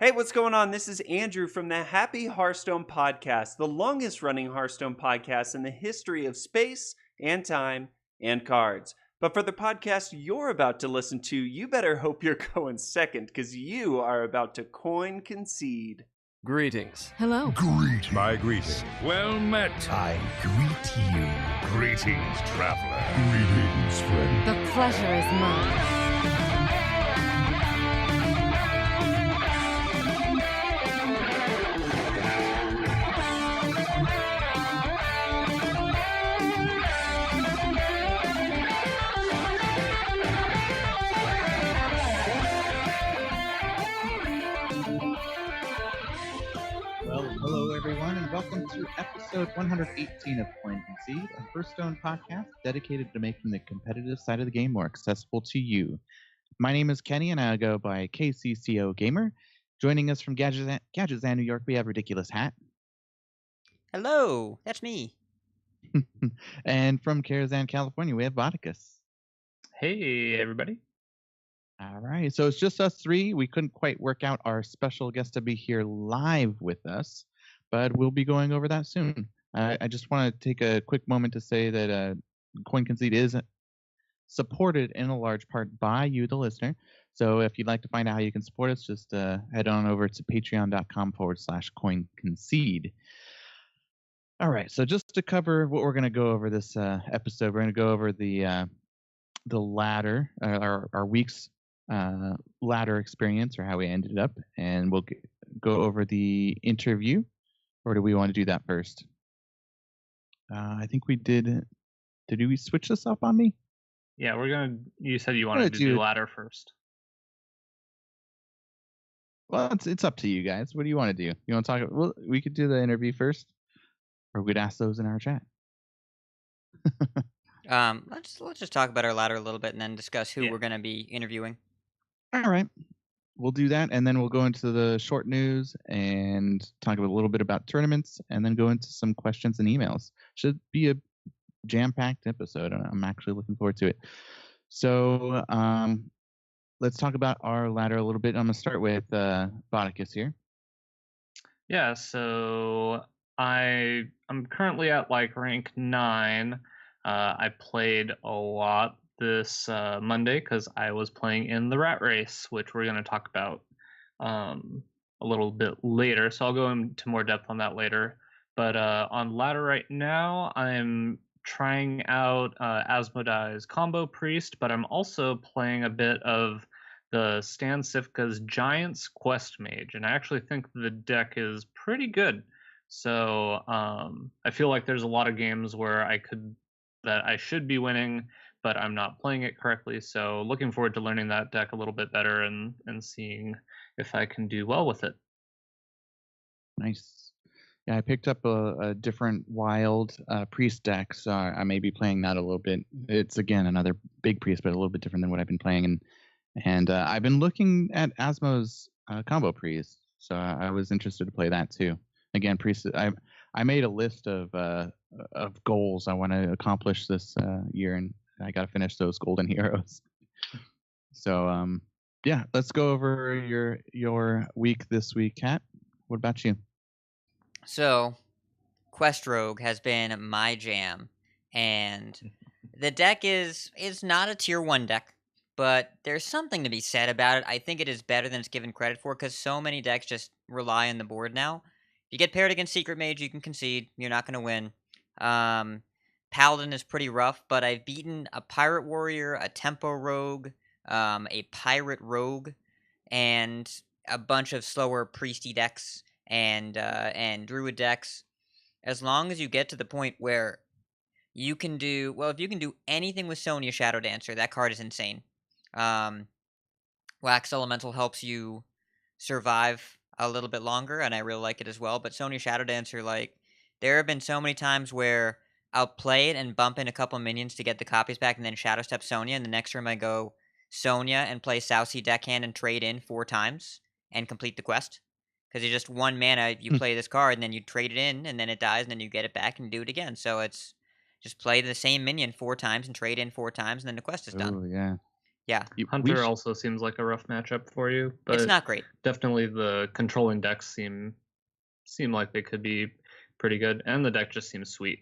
Hey, what's going on? This is Andrew from the Happy Hearthstone Podcast, the longest running Hearthstone podcast in the history of space and time and cards. But for the podcast you're about to listen to, you better hope you're going second because you are about to coin Concede. Greetings. Hello. Greet. My greeting. Well met. I greet you. Greetings, traveler. Greetings, friend. The pleasure is mine. Well, hello everyone, and welcome to episode 118 of Concede, a Hearthstone podcast dedicated to making the competitive side of the game more accessible to you. My name is Kenny, and I go by KCCO Gamer. Joining us from Gadgetzan, New York, we have Ridiculous Hat. Hello, that's me. And from Karazhan, California, we have Vodicus. Hey, everybody. All right, so it's just us three. We couldn't quite work out our special guest to be here live with us, but we'll be going over that soon. I just want to take a quick moment to say that Coin Concede is supported in a large part by you, the listener. So if you'd like to find out how you can support us, just head on over to patreon.com/Coin Concede. All right, so just to cover what we're going to go over this episode, we're going to go over the ladder, our week's ladder experience, or how we ended up, and we'll go over the interview. Or do we want to do that first? I think we did. Did we switch this up on me? Yeah, you said you wanted to do ladder first. Well, it's up to you guys. What do you want to do? You want to talk? Well, we could do the interview first, or we'd ask those in our chat. Let's just talk about our ladder a little bit and then discuss who we're going to be interviewing. All right. We'll do that, and then we'll go into the short news and talk a little bit about tournaments, and then go into some questions and emails. Should be a jam-packed episode. I'm actually looking forward to it. So let's talk about our ladder a little bit. I'm going to start with Vodicus here. Yeah, so I'm currently at rank 9. I played a lot this Monday because I was playing in the rat race, which we're going to talk about a little bit later. So I'll go into more depth on that later. But on ladder right now, I'm trying out Asmodee's Combo Priest, but I'm also playing a bit of the Stan Sifka's Giants Quest Mage, and I actually think the deck is pretty good. So I feel like there's a lot of games where I should be winning, but I'm not playing it correctly. So looking forward to learning that deck a little bit better and seeing if I can do well with it. Nice. Yeah, I picked up a different wild priest deck, so I may be playing that a little bit. It's, again, another big priest, but a little bit different than what I've been playing. And I've been looking at Asmo's combo priest, so I was interested to play that too. Again, priest. I made a list of goals I want to accomplish this year, and I got to finish those golden heroes. So yeah, let's go over your week this week, Kat. What about you? So, Quest Rogue has been my jam, and the deck is not a tier 1 deck, but there's something to be said about it. I think it is better than it's given credit for, because so many decks just rely on the board now. If you get paired against Secret Mage, you can concede. You're not going to win. Paladin is pretty rough, but I've beaten a Pirate Warrior, a Tempo Rogue, a Pirate Rogue, and a bunch of slower Priesty decks and Druid decks. As long as you get to the point where you can do... Well, if you can do anything with Sonya Shadow Dancer, that card is insane. Wax Elemental helps you survive a little bit longer, and I really like it as well. But Sonya Shadow Dancer, there have been so many times where I'll play it and bump in a couple minions to get the copies back, and then Shadow Step Sonya, and the next turn I go Sonya and play Sousy Deckhand and trade in 4 times and complete the quest. Because you're just 1 mana, you play this card, and then you trade it in, and then it dies, and then you get it back and do it again. So it's just play the same minion 4 times and trade in 4 times, and then the quest is done. Oh, yeah. Yeah, Hunter also seems like a rough matchup for you, but it's not great. definitely the controlling decks seem like they could be pretty good, and the deck just seems sweet.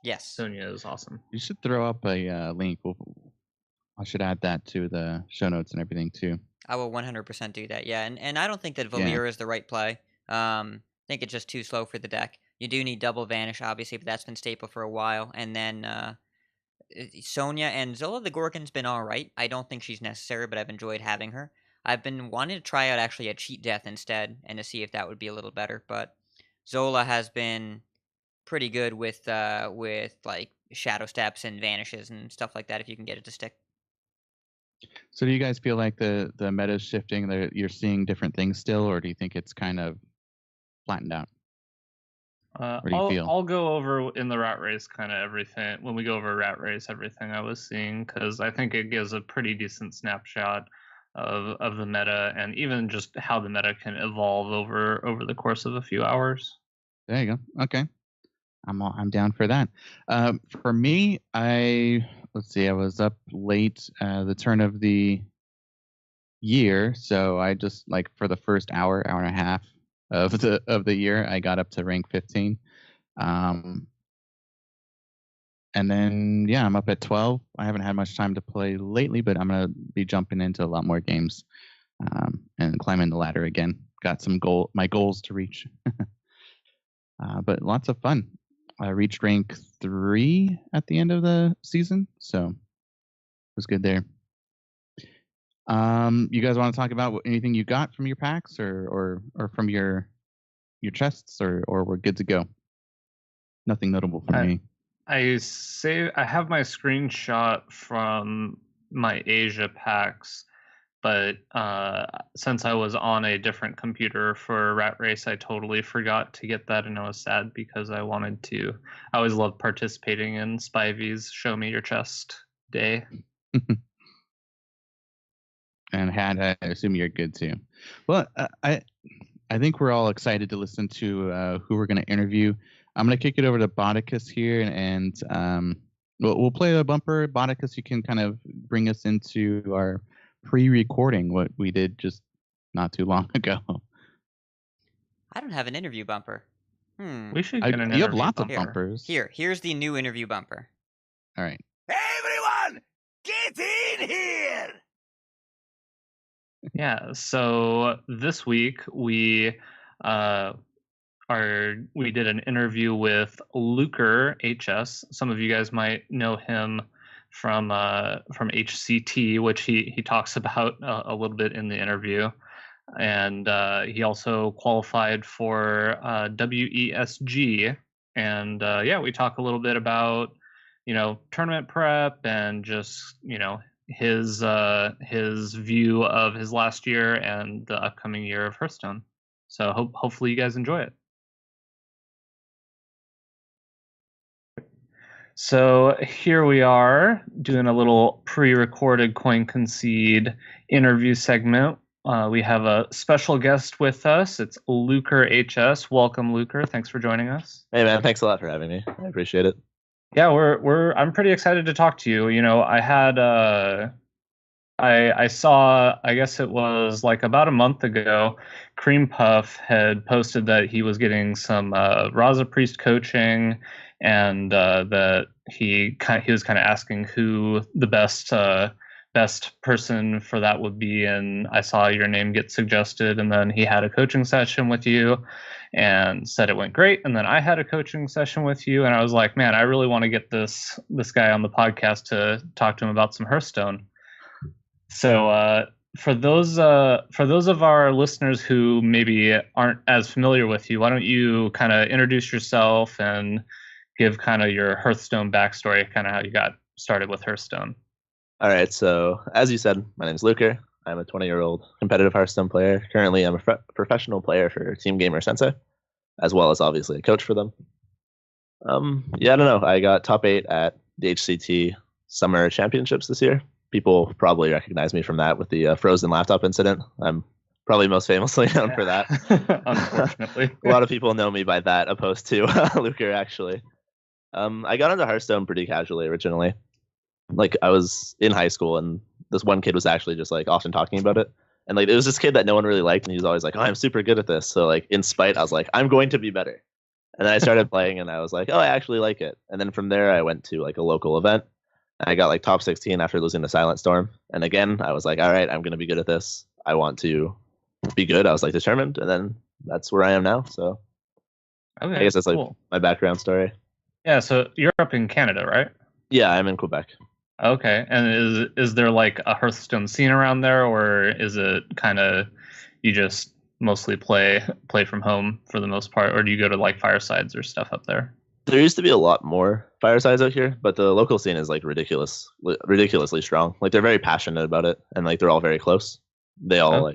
Yes. Sonya is awesome. You should throw up a link. I should add that to the show notes and everything too. I will 100% do that. Yeah, and I don't think that Yeah. Valir is the right play. I think it's just too slow for the deck. You do need double vanish, obviously, but that's been staple for a while. And then Sonya and Zola the Gorgon's been all right. I don't think she's necessary, but I've enjoyed having her. I've been wanting to try out actually a cheat death instead, and to see if that would be a little better. But Zola has been pretty good with like shadow steps and vanishes and stuff like that. If you can get it to stick. So do you guys feel like the meta is shifting? That you're seeing different things still, or do you think it's kind of flattened out? What do you feel? I'll go over in the rat race kind of everything when we go over rat race everything I was seeing, because I think it gives a pretty decent snapshot of the meta, and even just how the meta can evolve over the course of a few hours. There you go. Okay, I'm down for that. For me, let's see, I was up late the turn of the year, so I just like for the first hour and a half of the year, I got up to rank 15. And then yeah, I'm up at 12. I haven't had much time to play lately, but I'm gonna be jumping into a lot more games and climbing the ladder again. Got some my goals to reach. But lots of fun. I reached rank 3 at the end of the season, so it was good there. You guys want to talk about anything you got from your packs or from your chests, or we're good to go? Nothing notable for me. I have my screenshot from my Asia packs, but since I was on a different computer for Rat Race, I totally forgot to get that, and I was sad because I wanted to. I always love participating in Spivey's Show Me Your Chest Day. And I assume you're good too. Well, I think we're all excited to listen to who we're going to interview. I'm going to kick it over to Bodicus here, and we'll play a bumper. Bodicus, you can kind of bring us into our pre-recording, what we did just not too long ago. I don't have an interview bumper. We should get an interview. You have lots bumper. of bumpers. Here's the new interview bumper. All right. Hey everyone, get in here! Yeah, so this week we did an interview with Luker HS. Some of you guys might know him from HCT, which he talks about a little bit in the interview, and he also qualified for WESG, and we talk a little bit about tournament prep and just his view of his last year and the upcoming year of Hearthstone. So hopefully you guys enjoy it. So here we are doing a little pre-recorded Coin Concede interview segment. We have a special guest with us. It's Luker HS. Welcome, Luker. Thanks for joining us. Hey man, thanks a lot for having me. I appreciate it. Yeah, I'm pretty excited to talk to you. I had I saw, I guess it was like about a month ago, Cream Puff had posted that he was getting some Raza Priest coaching, and that he was kind of asking who the best person for that would be, and I saw your name get suggested, and then he had a coaching session with you and said it went great, and then I had a coaching session with you, and I was like, man, I really want to get this guy on the podcast to talk to him about some Hearthstone. So for those of our listeners who maybe aren't as familiar with you, why don't you kind of introduce yourself and give kind of your Hearthstone backstory, kind of how you got started with Hearthstone. All right, so as you said, my name is Luker. I'm a 20-year-old competitive Hearthstone player. Currently, I'm a professional player for Team Gamer Sensei, as well as obviously a coach for them. I don't know. I got top 8 at the HCT Summer Championships this year. People probably recognize me from that with the frozen laptop incident. I'm probably most famously known for that. Unfortunately. A lot of people know me by that, opposed to Luker, actually. I got into Hearthstone pretty casually originally. Like, I was in high school, and this one kid was actually just like often talking about it. And like it was this kid that no one really liked, and he was always like, "Oh, I'm super good at this." So like in spite, I was like, "I'm going to be better." And then I started playing, and I was like, "Oh, I actually like it." And then from there, I went to like a local event. And I got like top 16 after losing to Silent Storm. And again, I was like, "All right, I'm going to be good at this. I want to be good." I was like determined, and then that's where I am now. So Okay, I guess that's like cool. my background story. Yeah, so you're up in Canada, right? Yeah, I'm in Quebec. Okay, and is there like a Hearthstone scene around there, or is it kind of you just mostly play from home for the most part, or do you go to like firesides or stuff up there? There used to be a lot more firesides out here, but the local scene is like ridiculously strong. Like they're very passionate about it, and like they're all very close. They all Oh.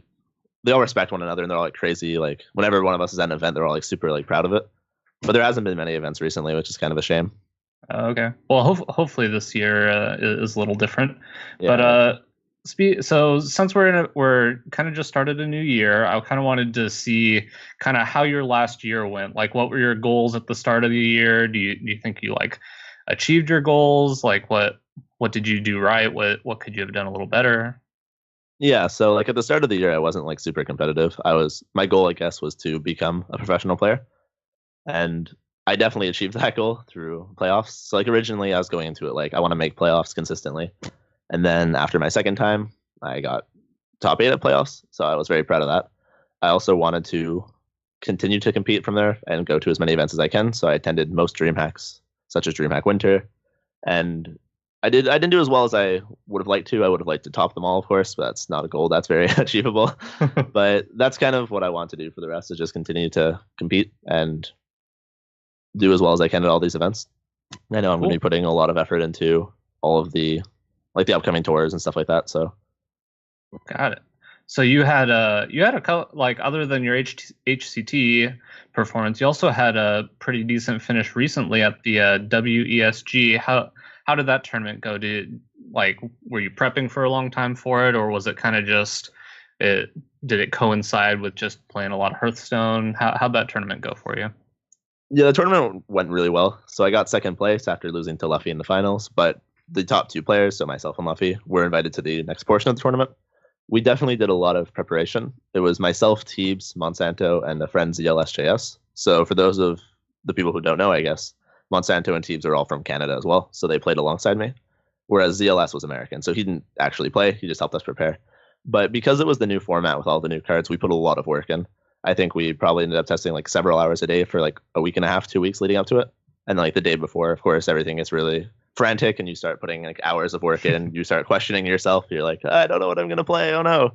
they all respect one another, and they're all like crazy. Like whenever one of us is at an event, they're all like super like proud of it. But there hasn't been many events recently, which is kind of a shame. Okay. Well, hopefully this year is a little different. Yeah. But so since we're kind of just started a new year, I kind of wanted to see kind of how your last year went. Like, what were your goals at the start of the year? Do you think you like achieved your goals? Like, what did you do right? What could you have done a little better? Yeah, so like at the start of the year, I wasn't like super competitive. My goal, I guess, was to become a professional player, and I definitely achieved that goal through playoffs. So like originally, I was going into it like I want to make playoffs consistently, and then after my second time, I got top 8 at playoffs. So I was very proud of that. I also wanted to continue to compete from there and go to as many events as I can. So I attended most DreamHacks, such as DreamHack Winter, and I didn't do as well as I would have liked to. I would have liked to top them all, of course, but that's not a goal. That's very achievable. But that's kind of what I want to do for the rest, is just continue to compete and do as well as I can at all these events. I know I'm going to be putting a lot of effort into all of the upcoming tours and stuff like that. So Got it. So you had a like other than your HCT performance, you also had a pretty decent finish recently at the WESG. How did that tournament go? Were you prepping for a long time for it, or was it kind of just did it coincide with just playing a lot of Hearthstone? How'd that tournament go for you? yeah, the tournament went really well. So I got second place after losing to Luffy in the finals, but the top 2 players, so myself and Luffy, were invited to the next portion of the tournament. We definitely did a lot of preparation. It was myself, Teebs, Monsanto, and a friend ZLSJS. So for those of the people who don't know, I guess, Monsanto and Teebs are all from Canada as well, so they played alongside me. Whereas ZLS was American, so he didn't actually play, he just helped us prepare. But because it was the new format with all the new cards, we put a lot of work in. I think we probably ended up testing like several hours a day for like a week and a half, 2 weeks leading up to it. And like the day before, of course, everything gets really frantic and you start putting like hours of work in. You start questioning yourself. You're like, I don't know what I'm going to play. Oh no.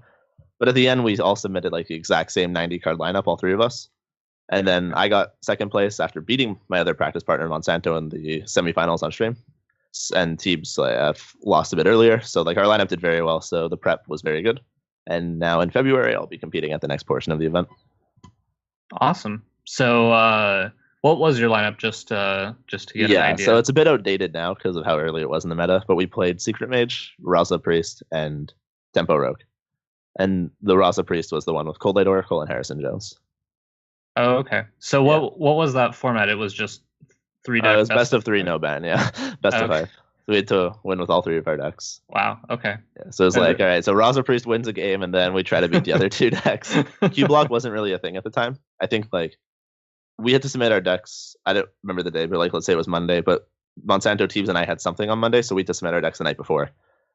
But at the end, we all submitted like the exact same 90 card lineup, all 3 of us. And then I got second place after beating my other practice partner, Monsanto, in the semifinals on stream. And Teebs lost a bit earlier. So like our lineup did very well. So the prep was very good. And now in February, I'll be competing at the next portion of the event. Awesome. So what was your lineup just to get an idea? So it's a bit outdated now because of how early it was in the meta. But we played Secret Mage, Raza Priest, and Tempo Rogue. And the Raza Priest was the one with Cold Light Oracle and Harrison Jones. Oh, okay. So what was that format? It was just 3 decks. It was best of 3, no ban. Yeah, best of 5. So we had to win with all 3 of our decks. Wow. Okay. Yeah, so it's like, all right, so Raza Priest wins a game, and then we try to beat the other 2 decks. Q block wasn't really a thing at the time. I think like we had to submit our decks. I don't remember the day, but like let's say it was Monday. But Monsanto, Teebs, and I had something on Monday, so we had to submit our decks the night before.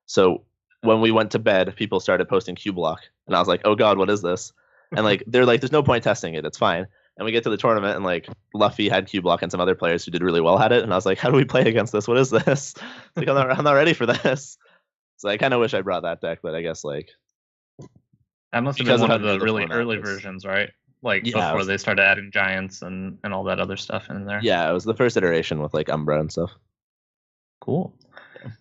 So when we went to bed, people started posting Q block, and I was like, oh god, what is this? And like they're like, there's no point testing it. It's fine. And we get to the tournament, and like Luffy had Q block, and some other players who did really well had it. And I was like, how do we play against this? What is this? Like I'm not ready for this. So I kind of wish I brought that deck, but I guess like that must have been one of the really early versions, right? Like before they started adding giants and all that other stuff in there. Yeah, it was the first iteration with like Umbra and stuff. Cool.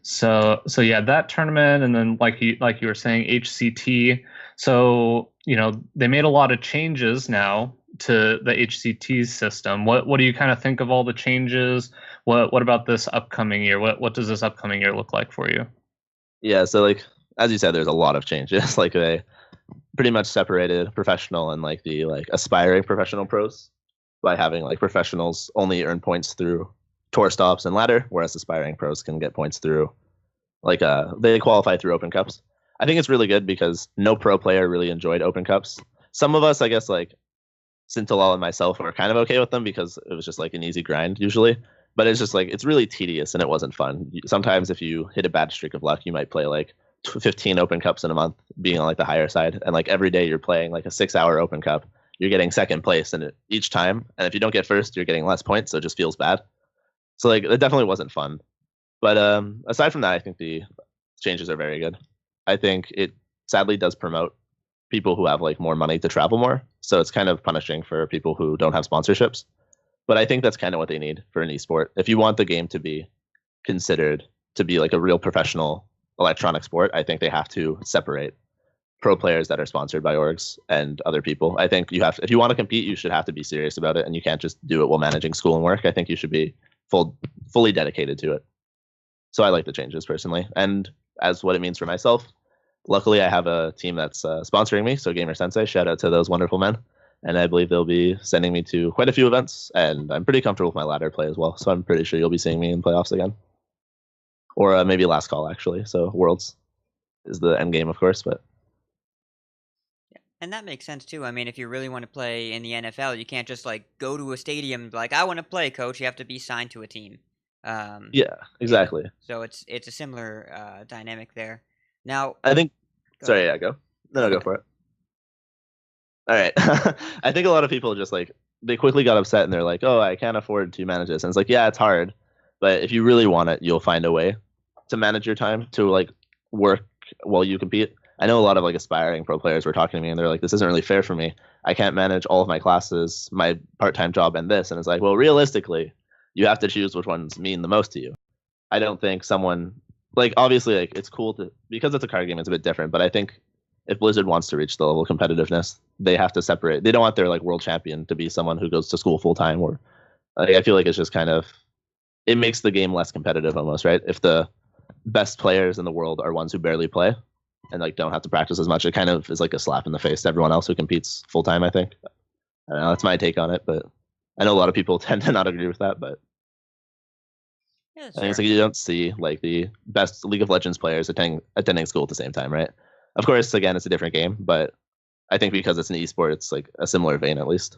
So yeah, that tournament, and then like you were saying, HCT. So they made a lot of changes now to the HCT system. What do you kind of think of all the changes? What about this upcoming year? What does this upcoming year look like for you? Yeah, so like as you said, there's a lot of changes. Like they pretty much separated professional and like the like aspiring professional pros by having like professionals only earn points through tour stops and ladder, whereas aspiring pros can get points through like they qualify through open cups. I think it's really good because no pro player really enjoyed Open Cups. Some of us, I guess, like Sintalal and myself were kind of okay with them because it was just like an easy grind usually. But it's just like it's really tedious and it wasn't fun. Sometimes if you hit a bad streak of luck, you might play like 15 Open Cups in a month, being on like the higher side, and like every day you're playing like a 6-hour Open Cup. You're getting second place in it each time, and if you don't get first, you're getting less points, so it just feels bad. So like it definitely wasn't fun. But aside from that, I think the changes are very good. I think it sadly does promote people who have like more money to travel more. So it's kind of punishing for people who don't have sponsorships. But I think that's kind of what they need for an esport. If you want the game to be considered to be like a real professional electronic sport, I think they have to separate pro players that are sponsored by orgs and other people. I think if you want to compete, you should have to be serious about it, and you can't just do it while managing school and work. I think you should be fully dedicated to it. So I like the changes personally, and as what it means for myself, luckily I have a team that's sponsoring me. So Gamer Sensei, shout out to those wonderful men, and I believe they'll be sending me to quite a few events, and I'm pretty comfortable with my ladder play as well. So I'm pretty sure you'll be seeing me in playoffs again, or maybe last call actually. So Worlds is the end game, of course, but. And that makes sense too. I mean, if you really want to play in the NFL, you can't just like go to a stadium and be like, I want to play, coach. You have to be signed to a team. Yeah, exactly. So it's a similar dynamic there. Now, I think. Go Sorry, ahead. yeah, go. No, go for it. All right. I think a lot of people just like they quickly got upset and they're like, "Oh, I can't afford to manage this." And it's like, yeah, it's hard, but if you really want it, you'll find a way to manage your time to like work while you compete. I know a lot of like aspiring pro players were talking to me and they're like, "This isn't really fair for me. I can't manage all of my classes, my part-time job, and this." And it's like, well, realistically, you have to choose which ones mean the most to you. I don't think someone like obviously like it's cool to because it's a card game, it's a bit different. But I think if Blizzard wants to reach the level of competitiveness, they have to separate. They don't want their like world champion to be someone who goes to school full time. Or like, I feel like it's just kind of it makes the game less competitive almost, right? If the best players in the world are ones who barely play and like don't have to practice as much, it kind of is like a slap in the face to everyone else who competes full time. I think. I don't know. That's my take on it, but I know a lot of people tend to not agree with that, but. Yeah, I think it's like you don't see like the best League of Legends players attending school at the same time, right? Of course, again, it's a different game, but I think because it's an esport, it's like a similar vein at least.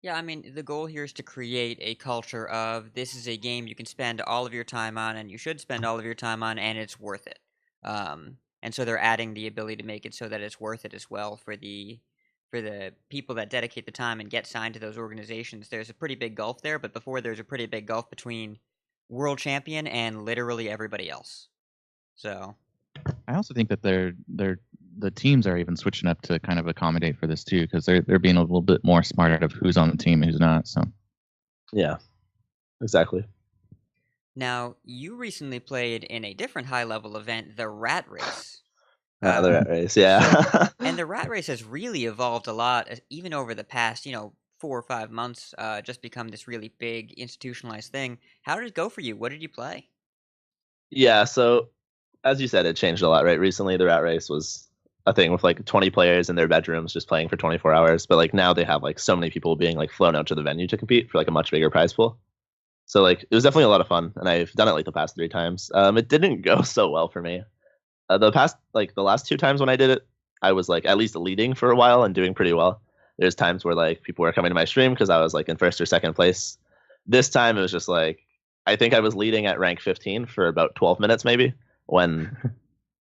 Yeah, I mean, the goal here is to create a culture of this is a game you can spend all of your time on, and you should spend all of your time on, and it's worth it. And so they're adding the ability to make it so that it's worth it as well for the people that dedicate the time and get signed to those organizations. There's a pretty big gulf there, but before there's a pretty big gulf between world champion and literally everybody else. So I also think that the teams are even switching up to kind of accommodate for this too, because they're being a little bit more smart of who's on the team and who's not. So Yeah, exactly. now you recently played in a different high level event, the Rat Race. The rat race, yeah. And the Rat Race has really evolved a lot, even over the past, 4 or 5 months, just become this really big institutionalized thing. How did it go for you? What did you play? Yeah, so as you said, it changed a lot, right? Recently, the rat race was a thing with like 20 players in their bedrooms just playing for 24 hours. But like now they have like so many people being like flown out to the venue to compete for like a much bigger prize pool. So like it was definitely a lot of fun, and I've done it like the past 3 times. It didn't go so well for me. The last 2 times when I did it, I was like at least leading for a while and doing pretty well. There's times where like people were coming to my stream because I was like in first or second place. This time it was just like I think I was leading at rank 15 for about 12 minutes maybe, when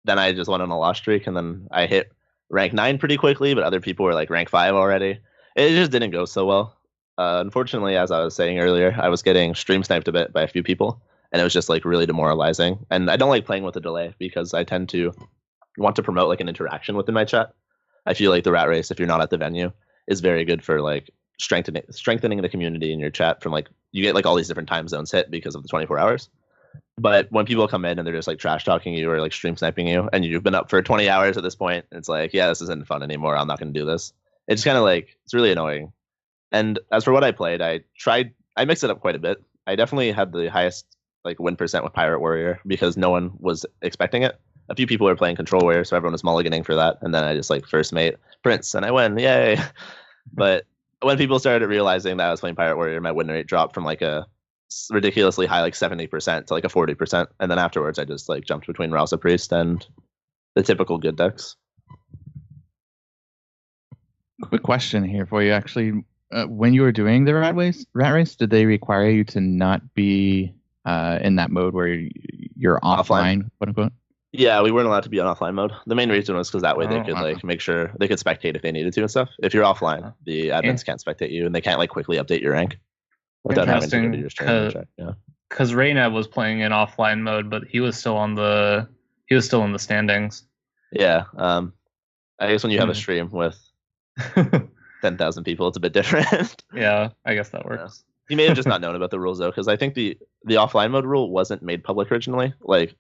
then I just went on a loss streak, and then I hit rank 9 pretty quickly, but other people were like rank 5 already. It just didn't go so well. Unfortunately, as I was saying earlier, I was getting stream sniped a bit by a few people, and it was just like really demoralizing. And I don't like playing with a delay because I tend to want to promote like an interaction within my chat. I feel like the rat race, if you're not at the venue, is very good for like strengthening the community in your chat. From like you get like all these different time zones hit because of the 24 hours. But when people come in and they're just like trash talking you or like stream sniping you, and you've been up for 20 hours at this point, it's like, yeah, this isn't fun anymore. I'm not going to do this. It's kind of like it's really annoying. And as for what I played, I mixed it up quite a bit. I definitely had the highest like win percent with Pirate Warrior because no one was expecting it. A few people were playing Control Warrior, so everyone was mulliganing for that. And then I just like first mate Prince, and I win, yay! But when people started realizing that I was playing Pirate Warrior, my win rate dropped from like a ridiculously high like 70% to like a 40%, and then afterwards I just like jumped between Rausa Priest and the typical good decks. Quick question here for you. Actually, when you were doing the rat race, did they require you to not be in that mode where you're offline, quote unquote? Yeah, we weren't allowed to be on offline mode. The main reason was because that way they could like make sure they could spectate if they needed to and stuff. If you're offline, the admins can't spectate you, and they can't like quickly update your rank without having to go to your stream check. Yeah, because Reyna was playing in offline mode, but he was still in the standings. Yeah, I guess when you have a stream with 10,000 people, it's a bit different. Yeah, I guess that works. Yeah. He may have just not known about the rules though, because I think the offline mode rule wasn't made public originally. Like,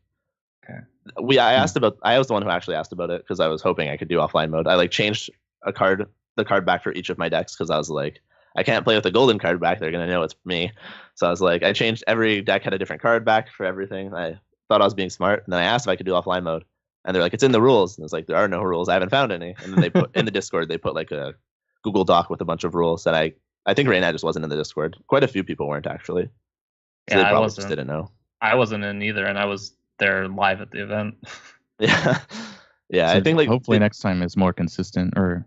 I was the one who actually asked about it because I was hoping I could do offline mode. I like changed the card back for each of my decks because I was like, I can't play with the golden card back. They're gonna know it's me. So I was like, I changed every deck had a different card back for everything. I thought I was being smart, and then I asked if I could do offline mode, and they're like, it's in the rules. And it's like, there are no rules. I haven't found any. And then they put in the Discord, they put like a Google Doc with a bunch of rules that I think Reyna just wasn't in the Discord. Quite a few people weren't actually. So yeah, they probably just didn't know. I wasn't in either, and I was there live at the event. Yeah. Yeah, So I think like hopefully next time is more consistent, or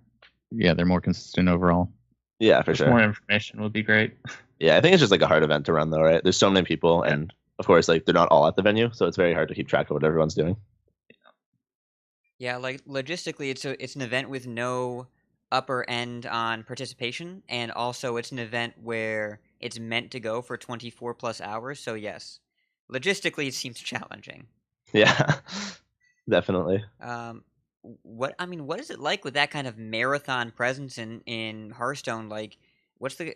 they're more consistent overall. Yeah, for sure. More information would be great. Yeah, I think it's just like a hard event to run though, right? There's so many people, and of course, like they're not all at the venue, so it's very hard to keep track of what everyone's doing. Yeah, like logistically, it's an event with no upper end on participation, and also it's an event where it's meant to go for 24 plus hours. So yes, logistically, it seems challenging. Yeah, definitely. What is it like with that kind of marathon presence in Hearthstone? Like, what's the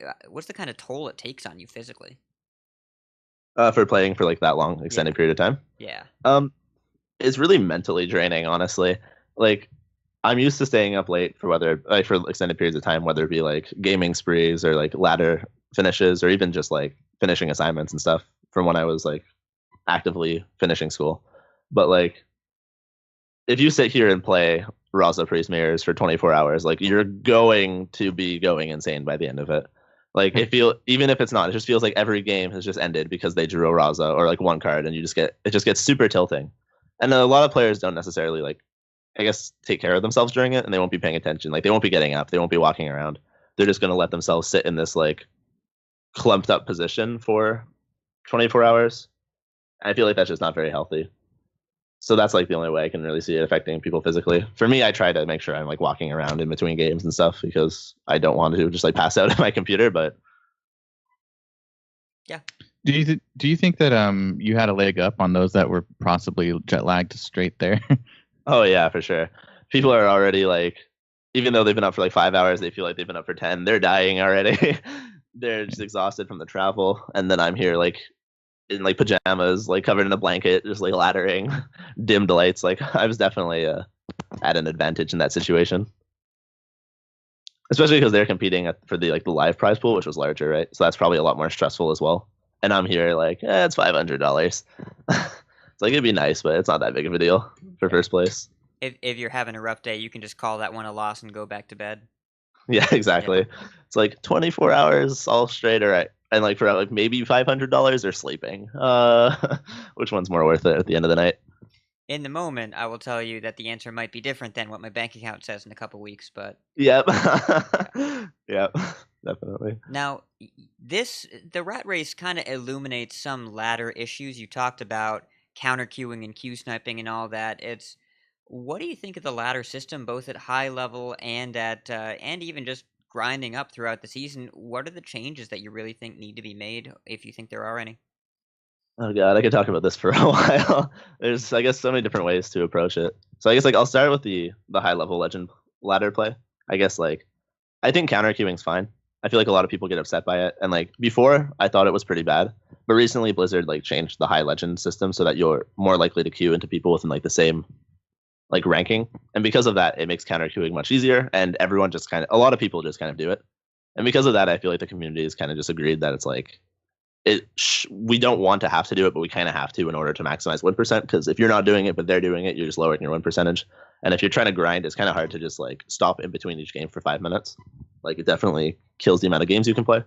kind of toll it takes on you physically? For playing for like that long extended period of time. Yeah. It's really mentally draining, honestly. Like, I'm used to staying up late for extended periods of time, whether it be like gaming sprees or like ladder finishes or even just like finishing assignments and stuff from when I was like actively finishing school. But like, if you sit here and play Raza Priest Mirrors for 24 hours, like you're going to be going insane by the end of it. Like even if it's not, it just feels like every game has just ended because they drew a Raza or like one card, and it just gets super tilting. And a lot of players don't necessarily like, I guess, take care of themselves during it, and they won't be paying attention. Like they won't be getting up, they won't be walking around. They're just going to let themselves sit in this like clumped up position for 24 hours. I feel like that's just not very healthy. So that's like the only way I can really see it affecting people physically. For me, I try to make sure I'm like walking around in between games and stuff because I don't want to just like pass out at my computer. But yeah. Do you think that you had a leg up on those that were possibly jet lagged straight there? Oh yeah, for sure. People are already like, even though they've been up for like 5 hours, they feel like they've been up for 10. They're dying already. They're just exhausted from the travel, and then I'm here like in like pajamas, like covered in a blanket, just like laddering, dimmed lights. Like I was definitely at an advantage in that situation, especially because they're competing for the live prize pool, which was larger, right? So that's probably a lot more stressful as well. And I'm here like, it's $500. It's like it'd be nice, but it's not that big of a deal for first place. If you're having a rough day, you can just call that one a loss and go back to bed. Yeah, exactly. Yeah. It's like 24 hours all straight, all right. And like for like maybe $500 or sleeping. Which one's more worth it at the end of the night? In the moment, I will tell you that the answer might be different than what my bank account says in a couple weeks, but yep. Yep, definitely. Now, the rat race kind of illuminates some ladder issues. You talked about counter queuing and queue sniping and all that. What do you think of the ladder system, both at high level and at and even just grinding up throughout the season? What are the changes that you really think need to be made, if you think there are any? Oh god, I could talk about this for a while. There's, I guess, so many different ways to approach it. So I guess like I'll start with the high level legend ladder play. I guess like I think counter queuing's fine. I feel like a lot of people get upset by it, and like before I thought it was pretty bad, but recently Blizzard like changed the high legend system so that you're more likely to queue into people within like the same like ranking, and because of that, it makes counter queuing much easier, and everyone just a lot of people just kind of do it, and because of that, I feel like the community has kind of just agreed that it's like we don't want to have to do it, but we kind of have to in order to maximize win percent, because if you're not doing it but they're doing it, you're just lowering your win percentage, and if you're trying to grind, it's kind of hard to just like stop in between each game for 5 minutes. Like it definitely kills the amount of games you can play.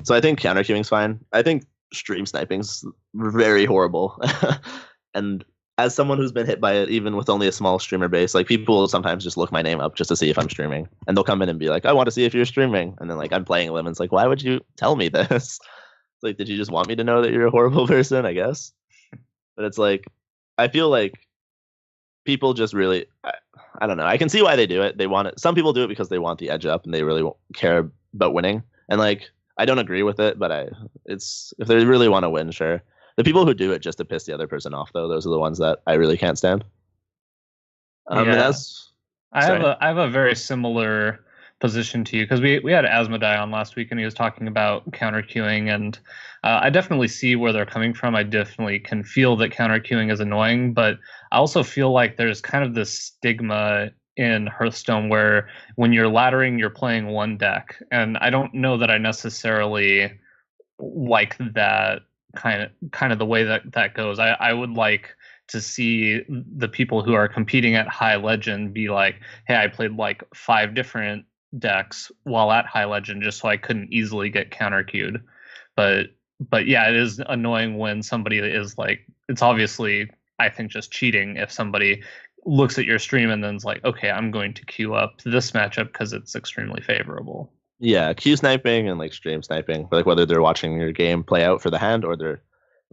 So I think counter queuing's fine. I think stream sniping's very horrible. And as someone who's been hit by it, even with only a small streamer base, like people will sometimes just look my name up just to see if I'm streaming, and they'll come in and be like, "I want to see if you're streaming," and then like I'm playing them, and it's like, "Why would you tell me this? Like, did you just want me to know that you're a horrible person?" I guess, but it's like I feel like people just really, I don't know. I can see why they do it. They want it. Some people do it because they want the edge up and they really care about winning. And like, I don't agree with it, but it's if they really want to win, sure. The people who do it just to piss the other person off, though, those are the ones that I really can't stand. And that's, I have a very similar position to you because we had Asmodai on last week and he was talking about counter queuing, and I definitely see where they're coming from. I definitely can feel that counter queuing is annoying, but I also feel like there's kind of this stigma in Hearthstone where when you're laddering, you're playing one deck, and I don't know that I necessarily like that kind of the way that goes. I would like to see the people who are competing at High Legend be like, hey, I played like 5 different decks while at High Legend just so I couldn't easily get counter queued. But yeah, it is annoying when somebody is like, it's obviously, I think, just cheating if somebody looks at your stream and then's like, okay, I'm going to queue up this matchup because it's extremely favorable. Yeah, queue sniping and like stream sniping, like whether they're watching your game play out for the hand or they're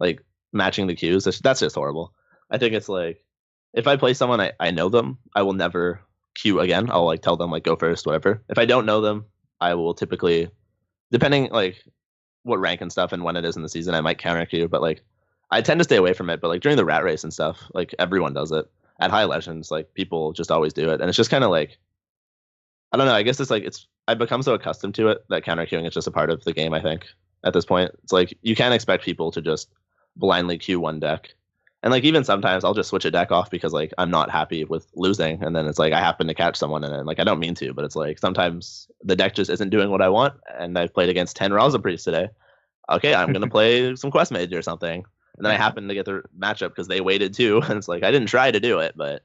like matching the queues. That's just horrible. I think it's like if I play someone I know them, I will never queue again. I'll like tell them like go first, whatever. If I don't know them, I will typically, depending like what rank and stuff and when it is in the season, I might counter queue. But like I tend to stay away from it. But like during the rat race and stuff, like everyone does it. At High Legends, like people just always do it, and it's just kind of like, I don't know. I guess it's like I've become so accustomed to it that counter queuing is just a part of the game. I think at this point, it's like you can't expect people to just blindly queue one deck. And like even sometimes I'll just switch a deck off because like I'm not happy with losing, and then it's like I happen to catch someone and like I don't mean to, but it's like sometimes the deck just isn't doing what I want, and I've played against 10 Raza Priests today. Okay, I'm gonna play some Quest Mage or something, and then I happen to get the matchup because they waited too, and it's like I didn't try to do it, but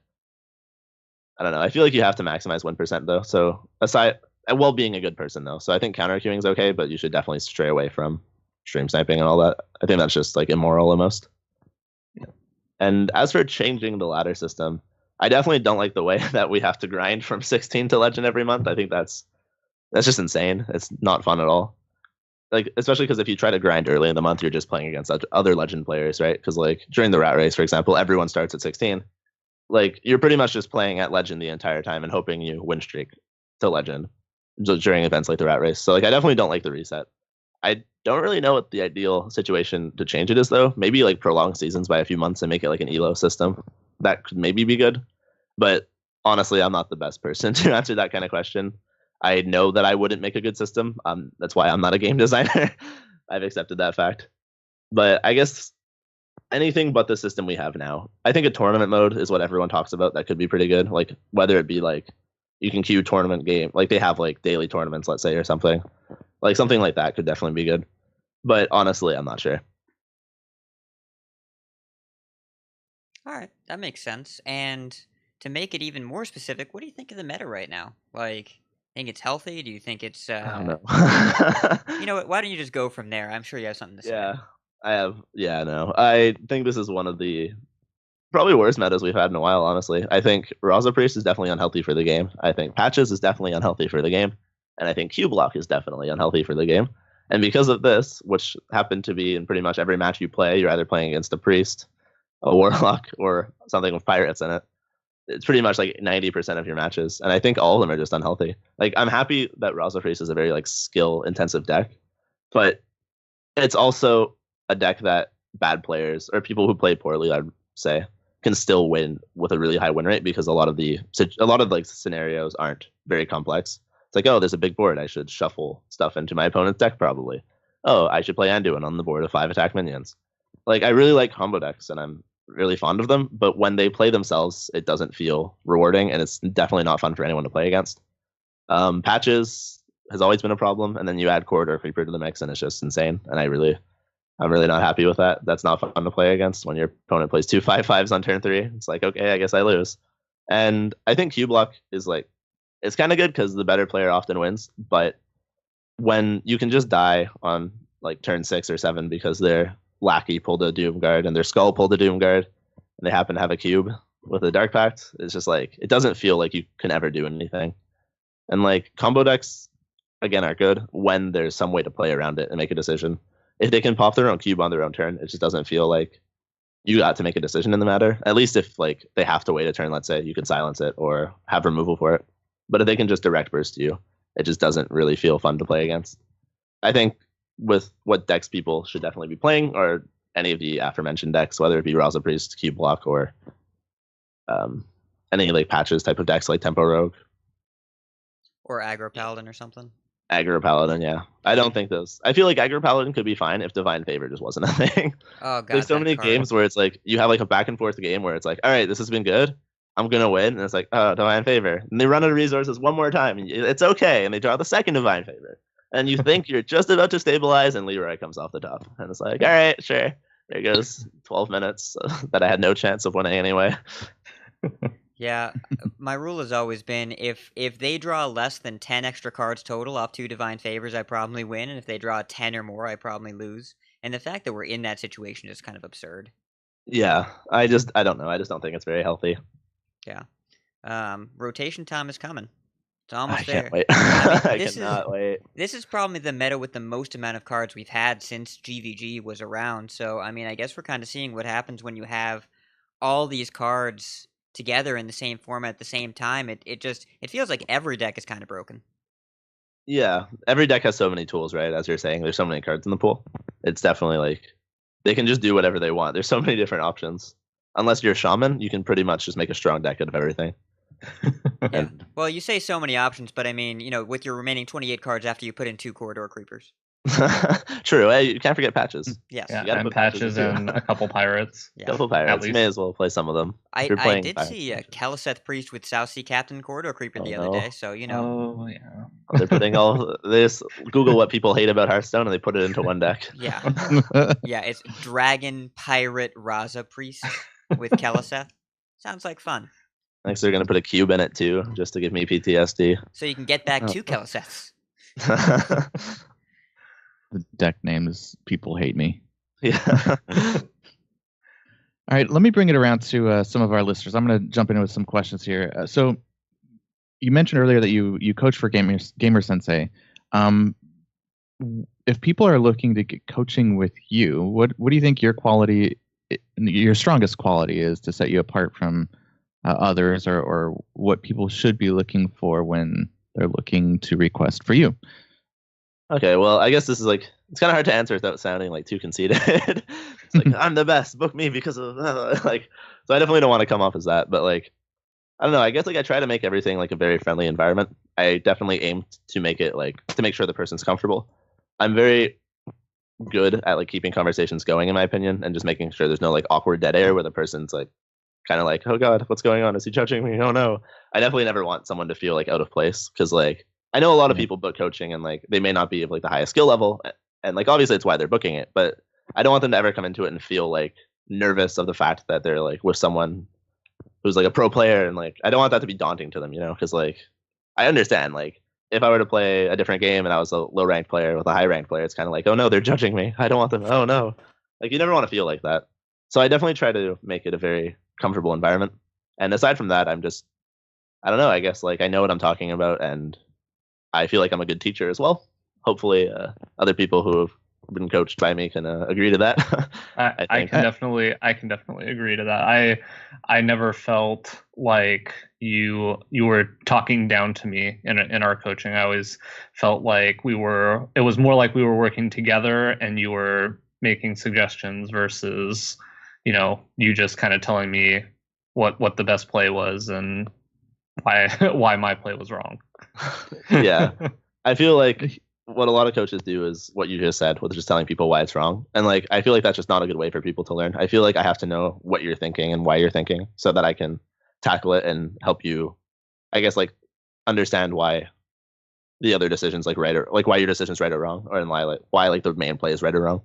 I don't know. I feel like you have to maximize win percent though. So aside, well, being a good person though, so I think counter queuing is okay, but you should definitely stray away from stream sniping and all that. I think that's just like immoral almost. And as for changing the ladder system, I definitely don't like the way that we have to grind from 16 to Legend every month. I think that's just insane. It's not fun at all. Like, especially because if you try to grind early in the month, you're just playing against other Legend players, right? Because like during the rat race, for example, everyone starts at 16. Like you're pretty much just playing at Legend the entire time and hoping you win streak to Legend during events like the rat race. So like I definitely don't like the reset. I don't really know what the ideal situation to change it is, though. Maybe like prolong seasons by a few months and make it like an ELO system. That could maybe be good. But honestly, I'm not the best person to answer that kind of question. I know that I wouldn't make a good system. That's why I'm not a game designer. I've accepted that fact. But I guess anything but the system we have now. I think a tournament mode is what everyone talks about. That could be pretty good. Like whether it be like you can queue tournament game, like they have like daily tournaments, let's say, or something. Like something like that could definitely be good. But honestly, I'm not sure. All right, that makes sense. And to make it even more specific, what do you think of the meta right now? Like, think it's healthy? Do you think it's? I don't know. You know what? Why don't you just go from there? I'm sure you have something to say. Yeah, I have. Yeah, no. I think this is one of the probably worst metas we've had in a while, honestly. I think Raza Priest is definitely unhealthy for the game. I think Patches is definitely unhealthy for the game. And I think Q Block is definitely unhealthy for the game. And because of this, which happened to be in pretty much every match you play, you're either playing against a Priest, a Warlock, or something with Pirates in it. It's pretty much like 90% of your matches. And I think all of them are just unhealthy. Like, I'm happy that Raza Priest is a very like skill-intensive deck. But it's also a deck that bad players, or people who play poorly, I'd say, can still win with a really high win rate because a lot of like scenarios aren't very complex. It's like, oh, there's a big board. I should shuffle stuff into my opponent's deck probably. Oh, I should play Anduin on the board of 5 attack minions. Like, I really like combo decks, and I'm really fond of them. But when they play themselves, it doesn't feel rewarding, and it's definitely not fun for anyone to play against. Patches has always been a problem, and then you add Corridor Creeper to the mix, and it's just insane. And I'm really not happy with that. That's not fun to play against when your opponent plays 2 5/5s on turn 3. It's like, okay, I guess I lose. And I think Q Block is like, it's kind of good because the better player often wins, but when you can just die on like turn 6 or 7 because their lackey pulled a Doomguard and their skull pulled a Doomguard, and they happen to have a cube with a Dark Pact, it's just like it doesn't feel like you can ever do anything. And like combo decks, again, are good when there's some way to play around it and make a decision. If they can pop their own cube on their own turn, it just doesn't feel like you got to make a decision in the matter. At least if like they have to wait a turn, let's say, you can silence it or have removal for it. But if they can just direct burst you, it just doesn't really feel fun to play against. I think with what decks people should definitely be playing are any of the aforementioned decks, whether it be Raza Priest, Cube Block, or any like patches type of decks like Tempo Rogue. Or Aggro Paladin or something. Aggro Paladin, yeah. I don't think those. I feel like Aggro Paladin could be fine if Divine Favor just wasn't a thing. Oh god. There's so many games where it's like you have like a back and forth game where it's like, all right, this has been good. I'm gonna win, and it's like, oh, Divine Favor, and they run out of resources one more time, and it's okay, and they draw the second Divine Favor, and you think you're just about to stabilize, and Leroy comes off the top, and it's like, all right, sure, there goes 12 minutes that I had no chance of winning anyway. Yeah, my rule has always been if they draw less than 10 extra cards total off 2 Divine Favors, I probably win, and if they draw 10 or more, I probably lose. And the fact that we're in that situation is kind of absurd. Yeah, I don't know. I just don't think it's very healthy. Yeah. Rotation time is coming. It's almost I there. can't wait. I mean, I cannot wait. This is probably the meta with the most amount of cards we've had since GVG was around. So, I mean, I guess we're kind of seeing what happens when you have all these cards together in the same format at the same time. It feels like every deck is kind of broken. Yeah, every deck has so many tools, right? As you're saying, there's so many cards in the pool. It's definitely like they can just do whatever they want. There's so many different options. Unless you're a shaman, you can pretty much just make a strong deck out of everything. Yeah. Well, you say so many options, but I mean, with your remaining 28 cards after you put in 2 corridor creepers. True. Hey, you can't forget patches. Yes. Yeah, You gotta and put patches patches in, too. and a couple pirates. Yeah. Couple pirates. You may as well play some of them. I did pirates. see a Keliseth Priest with South Sea Captain corridor creeper the other day, so Oh yeah. They're putting all this. Google what people hate about Hearthstone, and they put it into one deck. Yeah. Yeah, it's Dragon Pirate Raza Priest with Keliseth. Sounds like fun. Next, they're gonna put a cube in it too, just to give me PTSD. So you can get back to Keliseths. The deck name is People Hate Me. Yeah. All right, let me bring it around to some of our listeners. I'm going to jump in with some questions here. So you mentioned earlier that you coach for Gamer Sensei. If people are looking to get coaching with you, what do you think your strongest quality is to set you apart from others, or what people should be looking for when they're looking to request for you? Okay, well, I guess this is like, it's kind of hard to answer without sounding like too conceited. It's like, I'm the best, book me because of like, so I definitely don't want to come off as that, but like, I don't know, I guess like I try to make everything like a very friendly environment. I definitely aim to make it like, to make sure the person's comfortable. I'm very good at like keeping conversations going, in my opinion, and just making sure there's no like awkward dead air where the person's like, kind of like, oh god, what's going on? Is he judging me? Oh no. I definitely never want someone to feel like out of place, because like, I know a lot of people book coaching and like they may not be of like the highest skill level, and like obviously it's why they're booking it, but I don't want them to ever come into it and feel like nervous of the fact that they're like with someone who's like a pro player, and like I don't want that to be daunting to them, because like I understand like if I were to play a different game and I was a low ranked player with a high ranked player, it's kind of like, oh no, they're judging me. I don't want them. Oh no, like you never want to feel like that. So I definitely try to make it a very comfortable environment. And aside from that, I don't know, I guess like I know what I'm talking about, and I feel like I'm a good teacher as well. Hopefully, other people who have been coached by me can agree to that. I can definitely agree to that. I never felt like you were talking down to me in our coaching. I always felt like it was more like we were working together, and you were making suggestions versus, you just kind of telling me what the best play was and why my play was wrong. Yeah. I feel like what a lot of coaches do is what you just said, with just telling people why it's wrong. And like I feel like that's just not a good way for people to learn. I feel like I have to know what you're thinking and why you're thinking, so that I can tackle it and help you, I guess, like understand why the other decision's like right, or like why your decision's right or wrong, or why like the main play is right or wrong.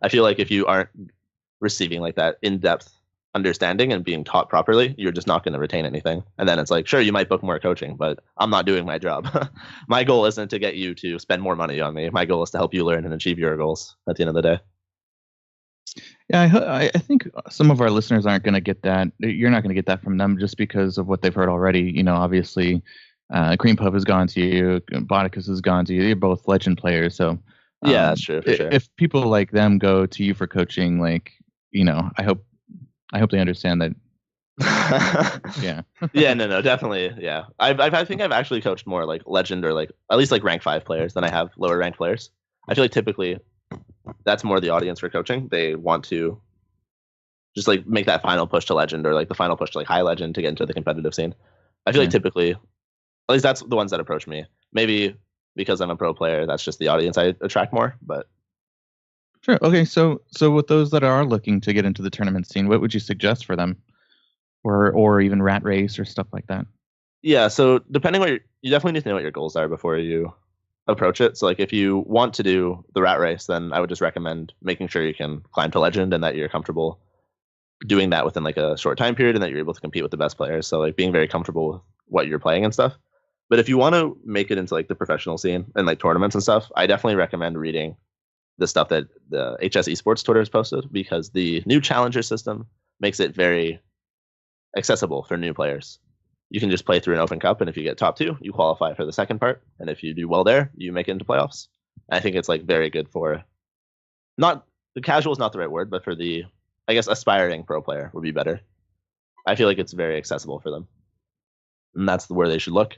I feel like if you aren't receiving like that in-depth understanding and being taught properly, you're just not going to retain anything. And then it's like, sure, you might book more coaching, but I'm not doing my job. My goal isn't to get you to spend more money on me. My goal is to help you learn and achieve your goals at the end of the day. Yeah, I think some of our listeners aren't going to get that. You're not going to get that from them just because of what they've heard already. You know, obviously, Cream Puff has gone to you, Boticus has gone to you. You're both legend players, so Yeah, that's true for sure. if people like them go to you for coaching, like, you know, I hope they understand that. Yeah. Yeah, no, definitely. Yeah, I think I've actually coached more like legend or like at least like rank 5 players than I have lower ranked players. I feel like typically that's more the audience for coaching. They want to just like make that final push to legend or like the final push to like high legend to get into the competitive scene. I feel like typically, at least that's the ones that approach me. Maybe because I'm a pro player, that's just the audience I attract more. But Sure. Okay. So with those that are looking to get into the tournament scene, what would you suggest for them, or even rat race or stuff like that? yeah, so depending on you definitely need to know what your goals are before you approach it. So like if you want to do the rat race, then I would just recommend making sure you can climb to legend and that you're comfortable doing that within like a short time period and that you're able to compete with the best players. So like being very comfortable with what you're playing and stuff. But if you want to make it into like the professional scene and like tournaments and stuff, I definitely recommend reading the stuff that the HS Esports Twitter has posted, because the new challenger system makes it very accessible for new players. You can just play through an open cup, and if you get top 2, you qualify for the second part, and if you do well there, you make it into playoffs. I think it's like very good for not the casual is not the right word, but for the, I guess, aspiring pro player would be better. I feel like it's very accessible for them, and that's where they should look.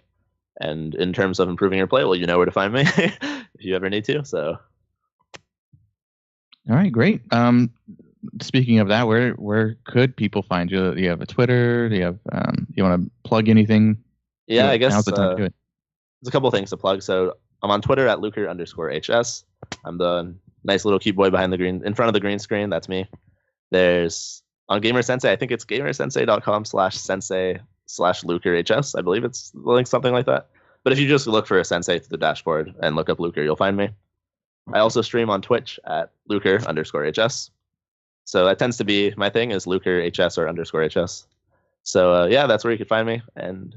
And in terms of improving your play, well, you know where to find me if you ever need to. So, all right, great. Speaking of that, where could people find you? Do you have a Twitter? Do you have you want to plug anything? Yeah, I guess now's the time to do it. There's a couple of things to plug. So I'm on Twitter at Luker_HS. I'm the nice little cute boy behind the green, in front of the green screen. That's me. There's on Gamer Sensei, I think it's gamersensei.com/sensei/LukerHS. I believe it's like something like that. But if you just look for a sensei through the dashboard and look up Luker, you'll find me. I also stream on Twitch at Luker_HS. So that tends to be my thing, is LukerHS or _HS. So yeah, that's where you can find me. And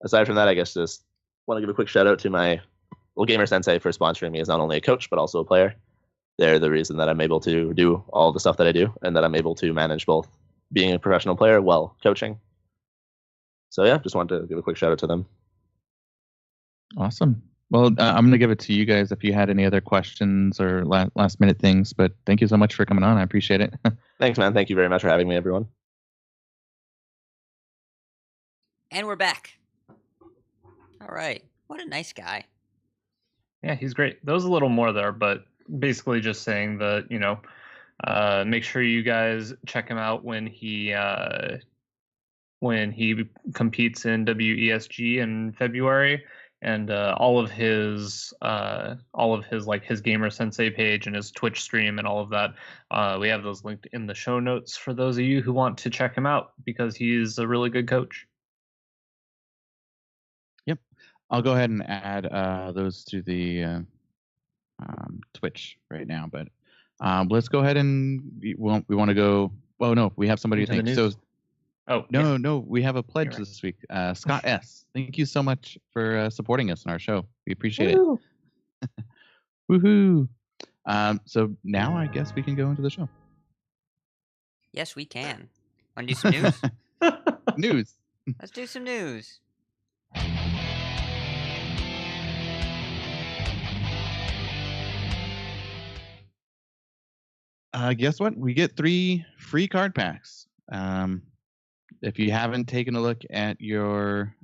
aside from that, I guess just want to give a quick shout out to my Gamer Sensei for sponsoring me as not only a coach, but also a player. They're the reason that I'm able to do all the stuff that I do, and that I'm able to manage both being a professional player while coaching. So yeah, just wanted to give a quick shout out to them. Awesome. Well, I'm going to give it to you guys if you had any other questions or last minute things, but thank you so much for coming on. I appreciate it. Thanks, man. Thank you very much for having me, everyone. And we're back. All right. What a nice guy. Yeah, he's great. There was a little more there, but basically just saying that, you know, make sure you guys check him out when he competes in WESG in February. And all of his like his Gamer Sensei page and his Twitch stream and all of that, we have those linked in the show notes for those of you who want to check him out, because he's a really good coach. Yep, I'll go ahead and add those to the Twitch right now. But let's go ahead and we want to go. Oh no, we have somebody to thank. So. Oh no, we have a pledge this week. Scott S. Thank you so much for supporting us in our show. We appreciate it. Woohoo! So now I guess we can go into the show. Yes, we can. Want to do some news? News. Let's do some news. Guess what? We get 3 free card packs. If you haven't taken a look at your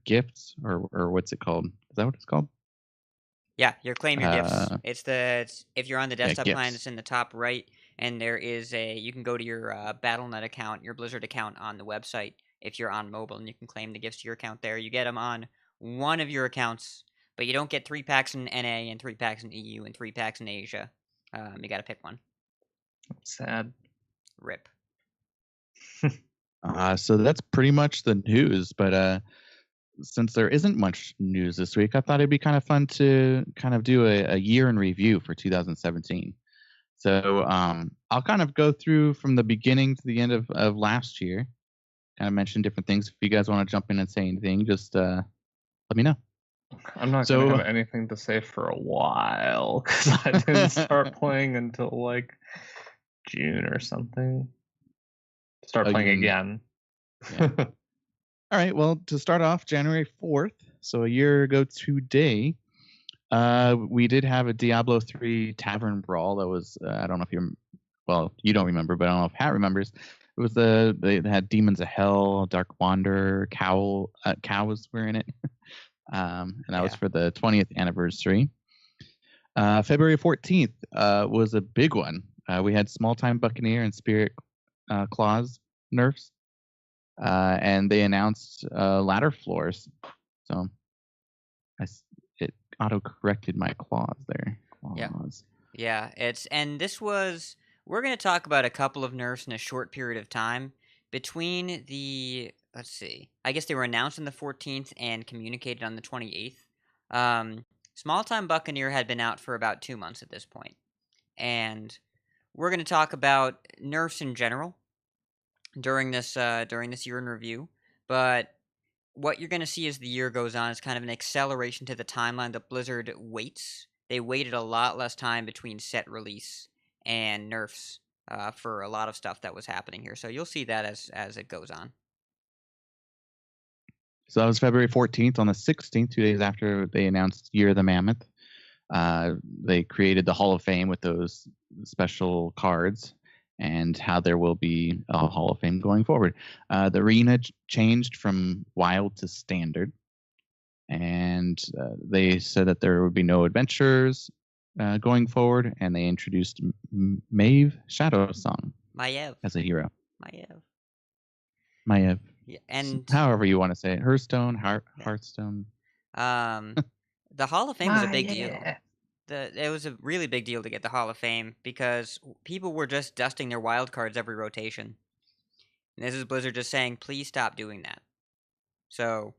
gifts or what's it called? Is that what it's called? Yeah, your claim your gifts. It's if you're on the desktop client, it's in the top right, and there is you can go to your BattleNet account, your Blizzard account on the website if you're on mobile, and you can claim the gifts to your account there. You get them on one of your accounts, but you don't get 3 packs in NA and 3 packs in EU and 3 packs in Asia. You got to pick one. Sad. Rip. So that's pretty much the news, but since there isn't much news this week, I thought it'd be kind of fun to kind of do a year in review for 2017. So I'll kind of go through from the beginning to the end of last year, kind of mention different things. If you guys want to jump in and say anything, just let me know. I'm not going to have anything to say for a while, because I didn't start playing until like June or something. Start playing Again. again. Yeah. All right. Well, to start off, January 4th, so a year ago today, we did have a Diablo 3 Tavern Brawl. That was, I don't know if you don't remember, but I don't know if Pat remembers. It was they had Demons of Hell, Dark Wanderer, Cow was wearing it. And that was for the 20th anniversary. February 14th was a big one. We had Small Time Buccaneer and Spirit Claws nerfs. And they announced ladder floors. So it auto-corrected my claws there. Claws. Yeah, we're going to talk about a couple of nerfs in a short period of time between let's see, I guess they were announced on the 14th and communicated on the 28th. Small Time Buccaneer had been out for about 2 months at this point. And we're going to talk about nerfs in general during this year in review, but what you're going to see as the year goes on is kind of an acceleration to the timeline that Blizzard waits. They waited a lot less time between set release and nerfs for a lot of stuff that was happening here. So you'll see that as it goes on. So that was February 14th. On the 16th, 2 days after they announced Year of the Mammoth, they created the Hall of Fame with those special cards and how there will be a Hall of Fame going forward. The arena changed from wild to standard, and they said that there would be no adventures going forward, and they introduced Maeve Shadow Song as a hero. Maeve. Yeah, and however you want to say it. Hearthstone, Hearthstone. The Hall of Fame was a big deal. It was a really big deal to get the Hall of Fame because people were just dusting their wild cards every rotation. And this is Blizzard just saying, please stop doing that. So,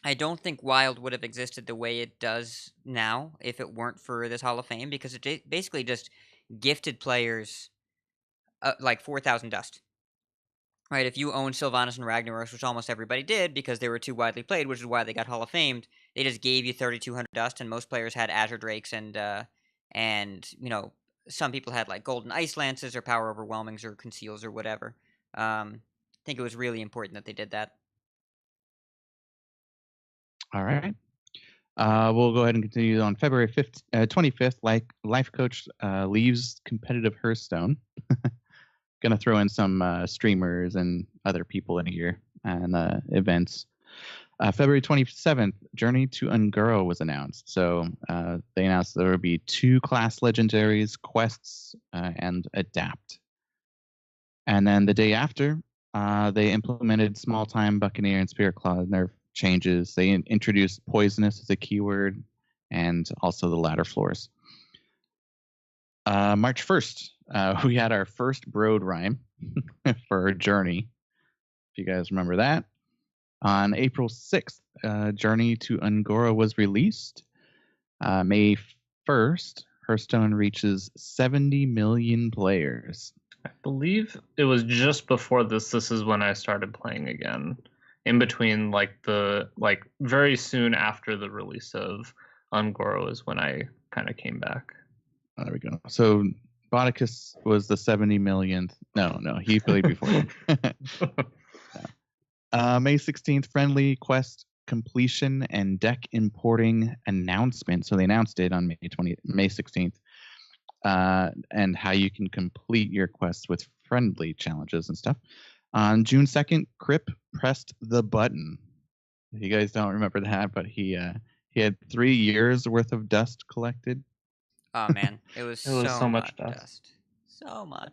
I don't think Wild would have existed the way it does now if it weren't for this Hall of Fame because it basically just gifted players like 4,000 dust. Right, if you own Sylvanas and Ragnaros, which almost everybody did because they were too widely played, which is why they got Hall of Famed, they just gave you 3,200 dust, and most players had Azure Drakes and some people had like Golden Ice Lances or Power Overwhelmings or Conceals or whatever. I think it was really important that they did that. All right. We'll go ahead and continue on February 25th. Life Coach leaves competitive Hearthstone. Gonna throw in some streamers and other people in here and events. February 27th, Journey to Ungoro was announced. So they announced there would be 2 class legendaries, quests, and adapt. And then the day after, they implemented Small Time Buccaneer and Spirit Claw nerf changes. They introduced Poisonous as a keyword and also the ladder floors. March 1st, we had our first Broad rhyme for Journey, if you guys remember that. On April 6th, Journey to Ungoro was released. May 1st, Hearthstone reaches 70 million players. I believe it was just before this. This is when I started playing again. In between, very soon after the release of Ungoro is when I kind of came back. Oh, there we go. So Bodicus was the 70 millionth. No, he played before him. May 16th, friendly quest completion and deck importing announcement. So they announced it on May 16th, and how you can complete your quests with friendly challenges and stuff. On June 2nd, Crip pressed the button. You guys don't remember that, but he had 3 years worth of dust collected. Oh man, it was so much dust. So much.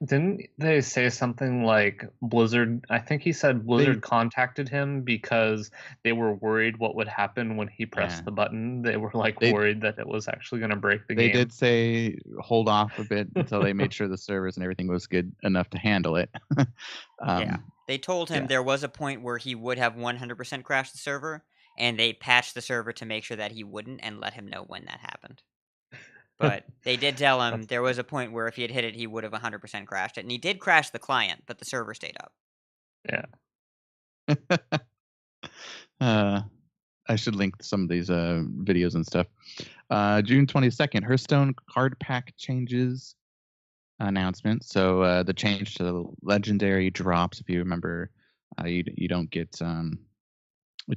Didn't they say something like Blizzard? I think he said Blizzard contacted him because they were worried what would happen when he pressed the button. They were worried that it was actually going to break the game. They did say hold off a bit until they made sure the servers and everything was good enough to handle it. They told him there was a point where he would have 100% crashed the server, and they patched the server to make sure that he wouldn't and let him know when that happened. But they did tell him there was a point where if he had hit it, he would have 100% crashed it. And he did crash the client, but the server stayed up. Yeah. I should link some of these videos and stuff. June 22nd, Hearthstone card pack changes. announcement. So the change to the legendary drops, if you remember, you don't get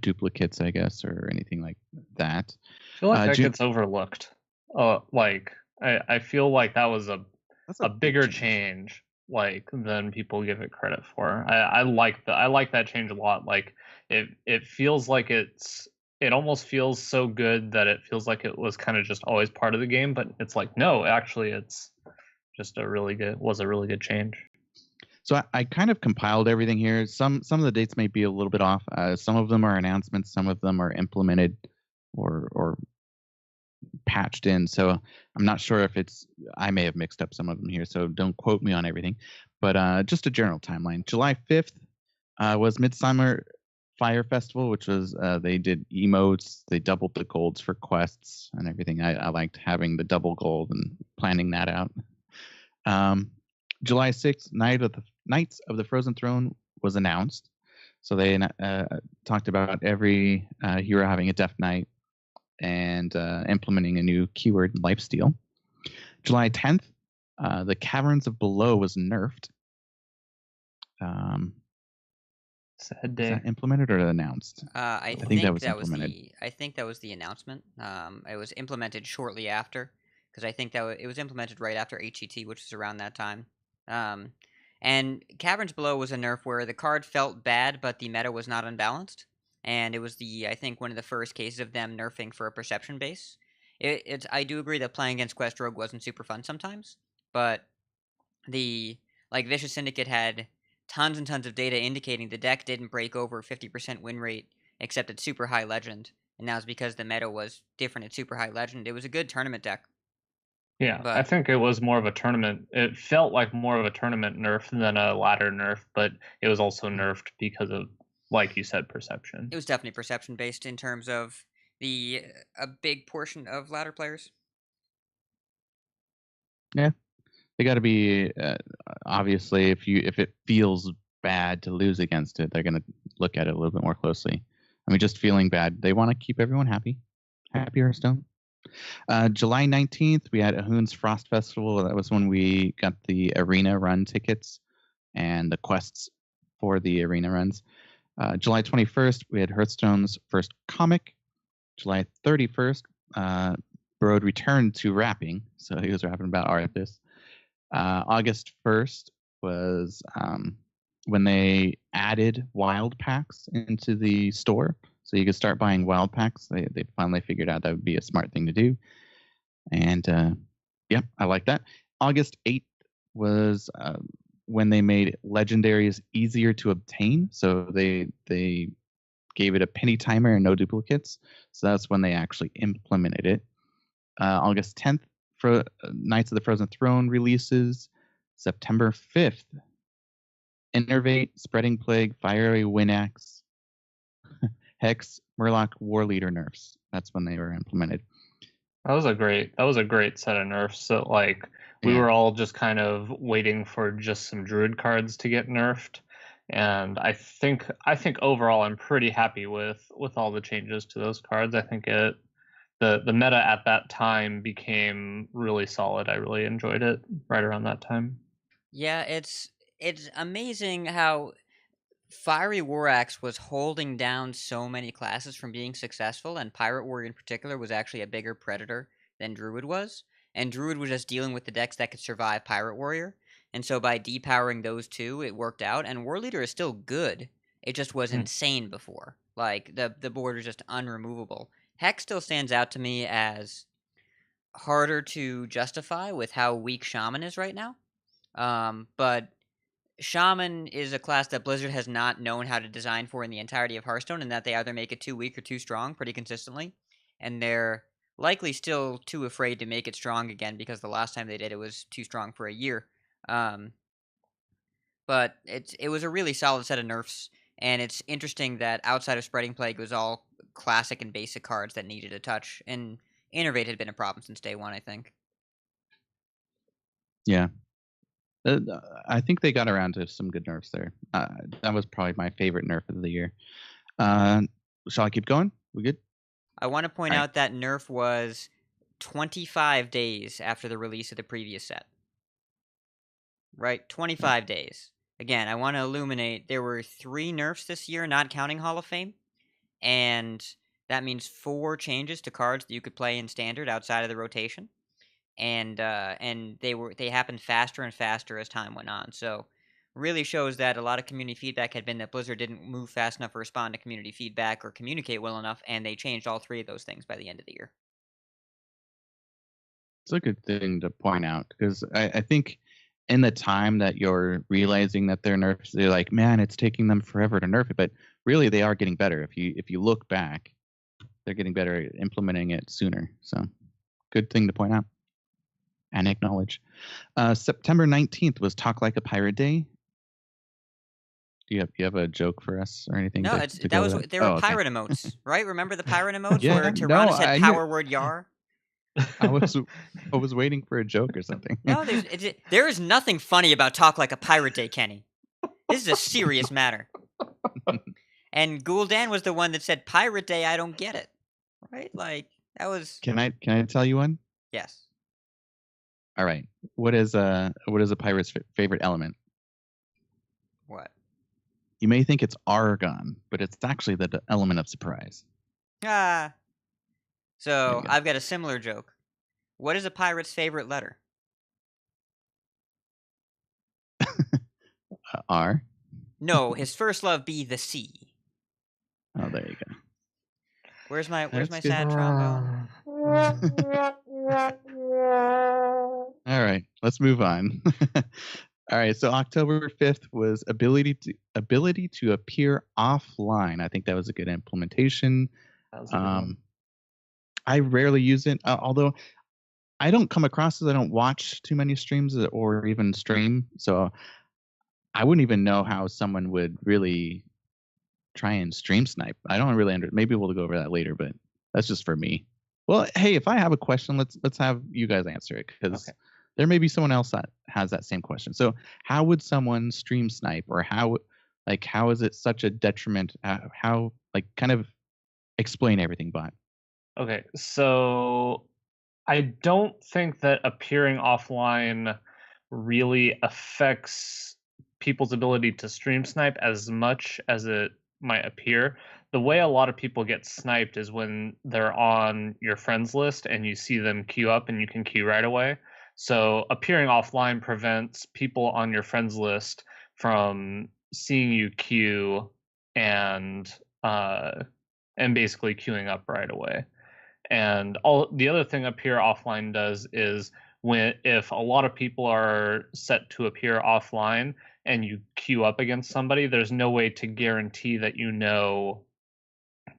duplicates, I guess, or anything like that. I feel like that June, gets overlooked. Like I feel like that was that's a big bigger change like than people give it credit for. I like that change a lot. Like it feels like it almost feels so good that it feels like it was kind of just always part of the game, but it's like no, actually it's just a really good change. So I kind of compiled everything here. Some of the dates may be a little bit off. Some of them are announcements. Some of them are implemented or patched in. So I'm not sure if I may have mixed up some of them here. So don't quote me on everything. But just a general timeline. July 5th was Midsummer Fire Festival, which was they did emotes. They doubled the golds for quests and everything. I liked having the double gold and planning that out. July 6th, Knights of the Frozen Throne was announced. So they talked about every hero having a Death Knight and implementing a new keyword, Lifesteal. July 10th, the Caverns of Below was nerfed. Sad Was day. that implemented or announced? I think that was implemented. I think that was the announcement. It was implemented shortly after, because I think that it was implemented right after HET, which was around that time. And Caverns Below was a nerf where the card felt bad, but the meta was not unbalanced, and it was I think one of the first cases of them nerfing for a perception base. I do agree that playing against Quest Rogue wasn't super fun sometimes, but the Vicious Syndicate had tons and tons of data indicating the deck didn't break over 50% win rate except at super high legend, and that was because the meta was different at super high legend. It was a good tournament deck. Yeah, I But think it was more of a tournament. It felt like more of a tournament nerf than a ladder nerf, but it was also nerfed because of, like you said, perception. it was definitely perception based in terms of a big portion of ladder players. Yeah, they got to be obviously if it feels bad to lose against it, they're going to look at it a little bit more closely. I mean, just feeling bad, they want to keep everyone happy. Happy Hearthstone. July 19th, we had Ahun's Frost Festival. That was when we got the arena run tickets and the quests for the arena runs. July 21st, we had Hearthstone's first comic. July 31st, Broad returned to rapping, so he was rapping about Arthas. August 1st was when they added wild packs into the store, so you could start buying wild packs. They finally figured out that would be a smart thing to do, and yeah, I like that. August 8th was when they made legendaries easier to obtain, so they gave it a penny timer and no duplicates. So that's when they actually implemented it. August 10th, for Knights of the Frozen Throne releases. September 5th, Innervate, Spreading Plague, Fiery Winax, Hex, Murloc, War Leader nerfs. That's when they were implemented. That was a great set of nerfs. So we were all just kind of waiting for just some druid cards to get nerfed. And I think overall I'm pretty happy with all the changes to those cards. I think the meta at that time became really solid. I really enjoyed it right around that time. Yeah, it's amazing how Fiery War Axe was holding down so many classes from being successful, and Pirate Warrior in particular was actually a bigger predator than Druid was. And Druid was just dealing with the decks that could survive Pirate Warrior. And so by depowering those two, it worked out. And War Leader is still good. It just was insane before. Like, the board was just unremovable. Hex still stands out to me as harder to justify with how weak Shaman is right now. But Shaman is a class that Blizzard has not known how to design for in the entirety of Hearthstone, and that they either make it too weak or too strong pretty consistently. And they're likely still too afraid to make it strong again because the last time they did it was too strong for a year. But it was a really solid set of nerfs, and it's interesting that outside of Spreading Plague, it was all classic and basic cards that needed a touch, and Innervate had been a problem since day one, I think. Yeah. I think they got around to some good nerfs there. That was probably my favorite nerf of the year. Shall I keep going? We good? I want to point out that nerf was 25 days after the release of the previous set. right? 25 days. Again, I want to illuminate there were 3 nerfs this year, not counting Hall of Fame. And that means 4 changes to cards that you could play in standard outside of the rotation. And they happened faster and faster as time went on. So really shows that a lot of community feedback had been that Blizzard didn't move fast enough to respond to community feedback or communicate well enough, and they changed all 3 of those things by the end of the year. It's a good thing to point out because I think in the time that you're realizing that they're nerfs, they're like, man, it's taking them forever to nerf it. But really, they are getting better. If you look back, they're getting better at implementing it sooner. So good thing to point out and acknowledge. September 19th was Talk Like a Pirate Day. Do you have a joke for us or anything? No, they were pirate emotes, right? Remember the pirate emotes where Tyrannus had power word Yar? I was waiting for a joke or something. No, there is nothing funny about Talk Like a Pirate Day, Kenny. This is a serious matter. And Gul'dan was the one that said Pirate Day, I don't get it. Right? Like that was Can I tell you one? Yes. All right. What is a pirate's favorite element? What? You may think it's argon, but it's actually the element of surprise. So I've got a similar joke. What is a pirate's favorite letter? R? No, his first love be the C. Oh, there you go. Where's my sad trombone? All right, let's move on. All right, so October 5th was ability to appear offline. I think that was a good implementation. That was a good one. I rarely use it, although I don't come across it. I don't watch too many streams or even stream, so I wouldn't even know how someone would really try and stream snipe. I don't really maybe we'll go over that later, but that's just for me. Well, hey, if I have a question, let's have you guys answer it because there may be someone else that has that same question. So, how would someone stream snipe, or how is it such a detriment? How kind of explain everything, Bot. Okay, so I don't think that appearing offline really affects people's ability to stream snipe as much as it might appear. The way a lot of people get sniped is when they're on your friends list and you see them queue up and you can queue right away. So appearing offline prevents people on your friends list from seeing you queue and basically queuing up right away. And all the other thing appear offline does is if a lot of people are set to appear offline and you queue up against somebody, there's no way to guarantee that you know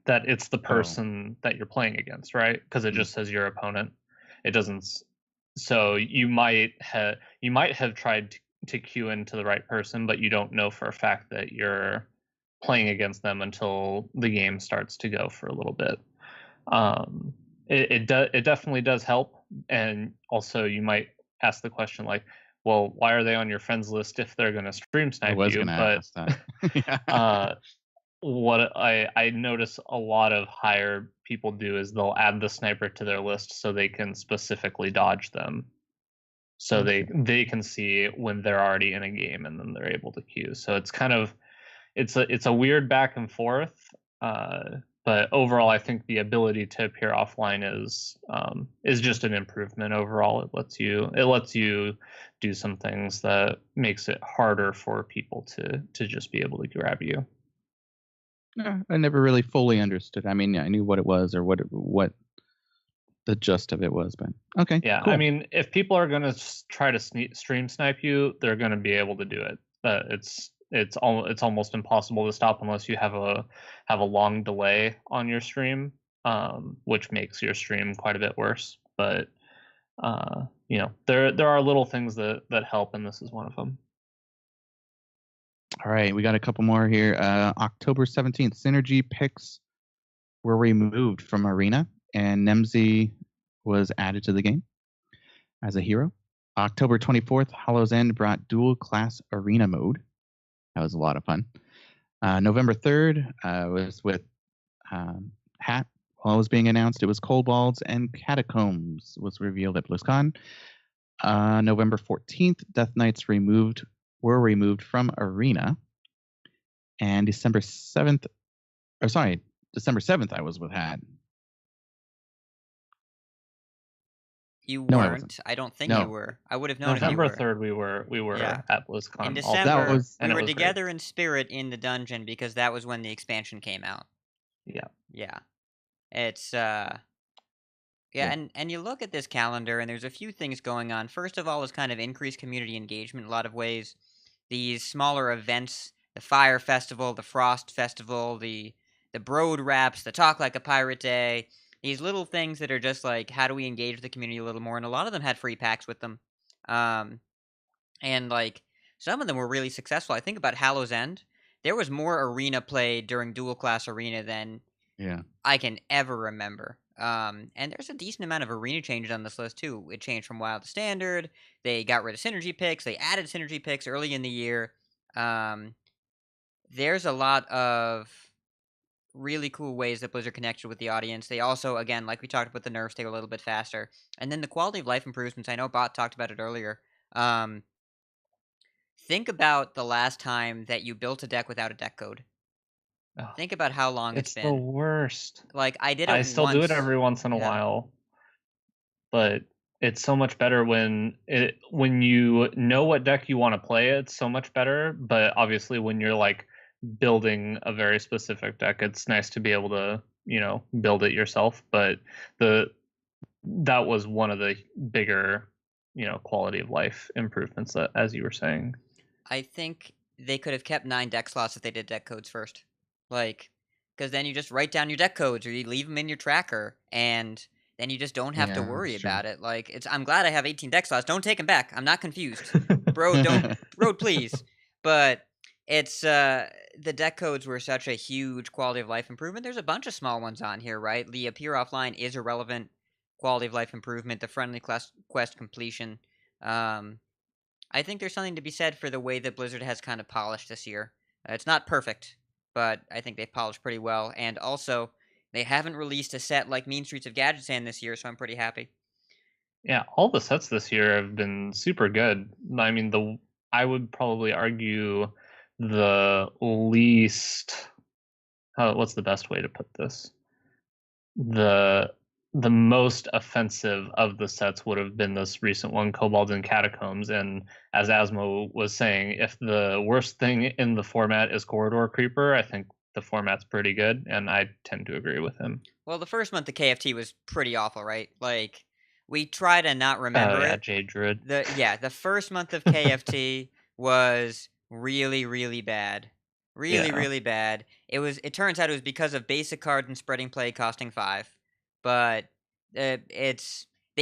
that it's the person that you're playing against, right? Because it just says your opponent. It doesn't. So you might have tried to queue into the right person, but you don't know for a fact that you're playing against them until the game starts to go for a little bit. It definitely does help, and also you might ask the question like, well, why are they on your friends list if they're going to stream snipe you? Ask that. What I notice a lot of higher people do is they'll add the sniper to their list so they can specifically dodge them, so they can see when they're already in a game and then they're able to queue. So it's kind of it's a weird back and forth. But overall, I think the ability to appear offline is just an improvement overall. It lets you do some things that makes it harder for people to just be able to grab you. I never really fully understood. I mean, I knew what it was or what the gist of it was, but okay. Yeah, cool. I mean, if people are going to try to stream snipe you, they're going to be able to do it. It's almost impossible to stop unless you have a long delay on your stream, which makes your stream quite a bit worse. But there are little things that help, and this is one of them. All right, we got a couple more here. October 17th, synergy picks were removed from Arena, and Nemzi was added to the game as a hero. October 24th, Hollow's End brought dual class Arena mode. That was a lot of fun. November 3rd was with Hat. While it was being announced, it was Kobolds and Catacombs was revealed at BlizzCon. November 14th, Death Knights were removed from Arena. And December 7th, I was with Had. You No, I weren't. wasn't. I don't think No. you were. I would have known if you November were. 3rd, we were Yeah. at BlizzCon. In all December, together, we and it were was great. together in spirit in the dungeon because that was when the expansion came out. Yeah. Yeah. It's and you look at this calendar and there's a few things going on. First of all, is kind of increased community engagement in a lot of ways. These smaller events, the Fire Festival, the Frost Festival, the Broad Raps, the Talk Like a Pirate Day, these little things that are just like, how do we engage the community a little more? And a lot of them had free packs with them. And like some of them were really successful. I think about Hallow's End. There was more arena play during Dual Class Arena than I can ever remember. And there's a decent amount of arena changes on this list too. It changed from Wild to Standard. They got rid of synergy picks. They added synergy picks early in the year. There's a lot of really cool ways that Blizzard connected with the audience. They also, again, like we talked about the nerfs, they were a little bit faster. And then the quality of life improvements. I know Bot talked about it earlier. Think about the last time that you built a deck without a deck code. Think about how long it's been. It's the worst. Like, I did it I still do it every once in a while, but it's so much better when you know what deck you want to play. It's so much better. But obviously, when you're like building a very specific deck, it's nice to be able to build it yourself. But that was one of the bigger quality of life improvements that, as you were saying. I think they could have kept 9 deck slots if they did deck codes first. Like, because then you just write down your deck codes or you leave them in your tracker, and then you just don't have to worry about it. Like, I'm glad I have 18 deck slots. Don't take them back. I'm not confused. Bro, please. But it's, the deck codes were such a huge quality of life improvement. There's a bunch of small ones on here, right? The Appear Offline is a relevant quality of life improvement. The Friendly Quest completion. I think there's something to be said for the way that Blizzard has kind of polished this year. It's not perfect, but I think they polished pretty well. And also, they haven't released a set like Mean Streets of Gadgetzan this year, so I'm pretty happy. Yeah, all the sets this year have been super good. I mean, I would probably argue the least. What's the best way to put this? The most offensive of the sets would have been this recent one, Kobolds and Catacombs. And as Asmo was saying, if the worst thing in the format is Corridor Creeper, I think the format's pretty good, and I tend to agree with him. Well, the first month of KFT was pretty awful, right? Like, we try to not remember it. Jade Druid. The first month of KFT was really, really bad. Really bad. It turns out it was because of basic cards and spreading play costing 5. But they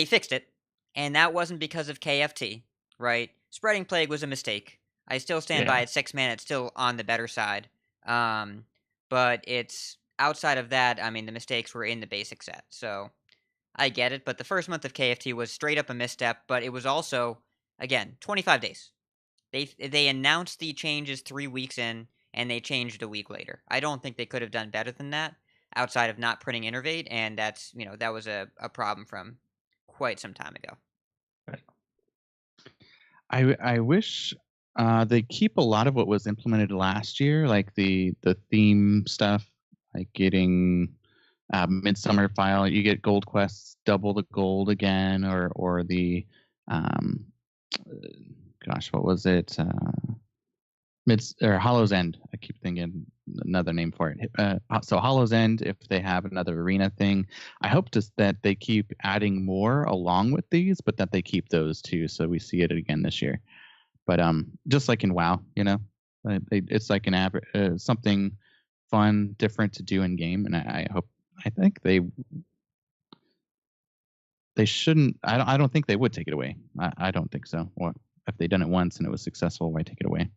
fixed it, and that wasn't because of KFT, right? Spreading Plague was a mistake. I still stand by it. 6 mana, it's still on the better side. But it's outside of that. I mean, the mistakes were in the basic set, so I get it. But the first month of KFT was straight up a misstep. But it was also, again, 25 days. They announced the changes 3 weeks in, and they changed a week later. I don't think they could have done better than that, outside of not printing Innervate, and that's, that was a problem from quite some time ago. Right. I wish they keep a lot of what was implemented last year, like the theme stuff, like getting Midsummer File. You get gold quests, double the gold again, or the what was it? Hollow's End. I keep thinking another name for it. So Hollow's End, if they have another arena thing, I hope that they keep adding more along with these, but that they keep those too, so we see it again this year. But just like in WoW, it's like an something fun, different to do in game, and I think they shouldn't. I don't think they would take it away. I don't think so. Or if they'd done it once and it was successful, why take it away?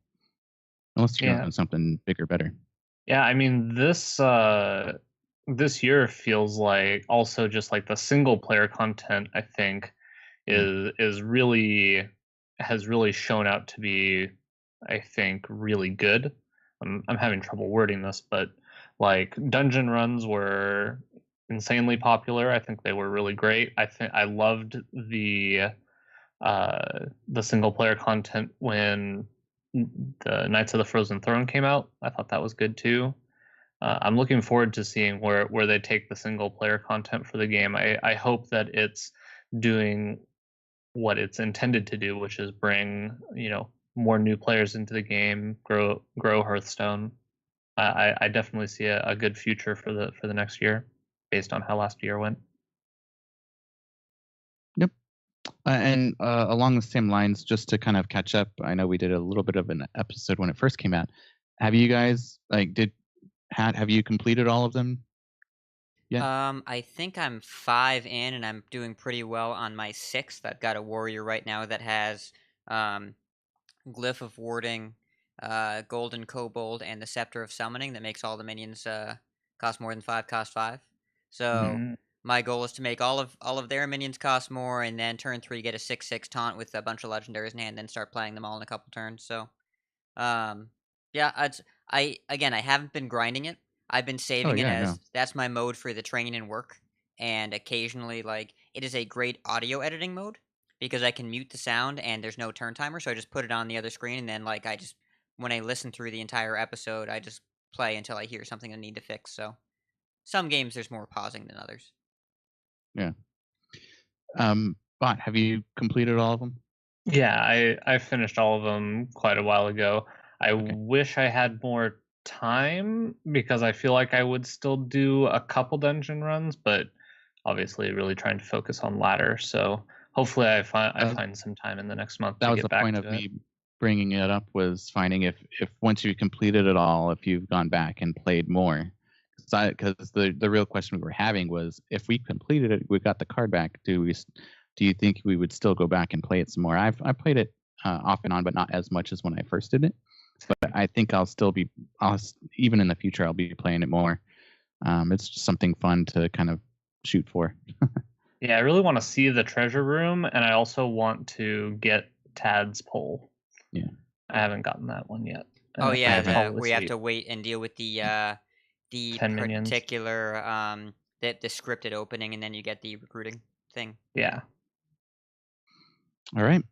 Unless you're doing something bigger, better. Yeah, I mean, this year feels like also just like the single player content, I think, has really shown out to be, I think, really good. I'm having trouble wording this, but like dungeon runs were insanely popular. I think they were really great. I loved the the single player content when the Knights of the Frozen Throne came out. I thought that was good too. I'm looking forward to seeing where they take the single player content for the game. I hope that it's doing what it's intended to do, which is bring more new players into the game, grow Hearthstone. I definitely see a good future for the next year, based on how last year went. Yep. And along the same lines, just to kind of catch up, I know we did a little bit of an episode when it first came out. Have you guys have you completed all of them? Yeah. I think I'm 5 in, and I'm doing pretty well on my 6th. I've got a warrior right now that has Glyph of Warding, Golden Kobold, and the Scepter of Summoning that makes all the minions cost more than 5, cost 5. So my goal is to make all of their minions cost more, and then turn 3 get a 6/6 taunt with a bunch of legendaries in hand, then start playing them all in a couple turns. So, yeah, I haven't been grinding it. I've been saving it as that's my mode for the training and work, and occasionally it is a great audio editing mode because I can mute the sound and there's no turn timer, so I just put it on the other screen, and then when I listen through the entire episode, I just play until I hear something I need to fix. So some games there's more pausing than others. Yeah. Bot, have you completed all of them? Yeah, I finished all of them quite a while ago. I wish I had more time because I feel like I would still do a couple dungeon runs, but obviously really trying to focus on ladder. So hopefully I find some time in the next month That to was get the back point to of it. me bringing it up, was finding if once you completed it all, if you've gone back and played more. Because the real question we were having was, if we completed it, we got the card back, do you think we would still go back and play it some more? I played it off and on, but not as much as when I first did it. But I think even in the future, I'll be playing it more. It's just something fun to kind of shoot for. Yeah, I really want to see the treasure room, and I also want to get Tad's pole. Yeah, I haven't gotten that one yet. Oh yeah, probably we have sweet. to wait and deal with the 10 minions. particular the scripted opening, and then you get the recruiting thing. Yeah. All right.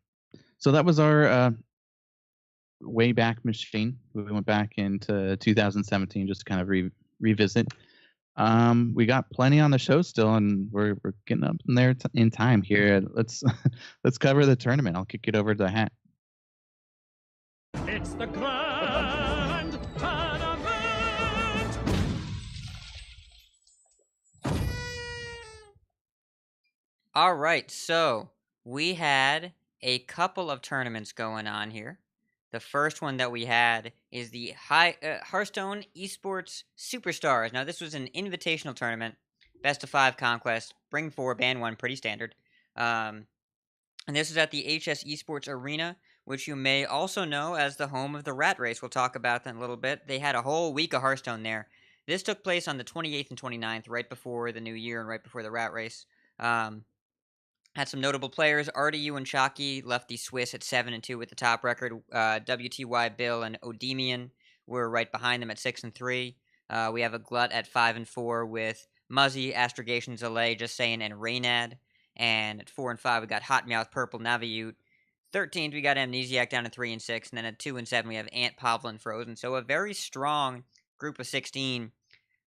So that was our way back machine. We went back into 2017 just to kind of revisit. We got plenty on the show still, and we're getting up in there in time here. Let's cover the tournament. I'll kick it over to Hat. It's the grand tournament! All right, so we had a couple of tournaments going on here. The first one that we had is the Hearthstone Esports Superstars. Now, this was an invitational tournament, best of 5 conquest, bring 4, ban 1, pretty standard. And this is at the HS Esports Arena, which you may also know as the home of the Rat Race. We'll talk about that in a little bit. They had a whole week of Hearthstone there. This took place on the 28th and 29th, right before the new year and right before the Rat Race. Had some notable players. RDU and Chalky left the Swiss at 7-2 with the top record. WTY Bill and Odemian were right behind them at 6-3. We have a Glut at 5-4 with Muzzy, Astrogation, Zalay, Just Saying, and Reynad. And at 4-5, we got Hotmouth, Purple, Naviute. 13th, we got Amnesiac down to 3-6. And then at 2-7, we have Ant, Pavlin, Frozen. So a very strong group of 16.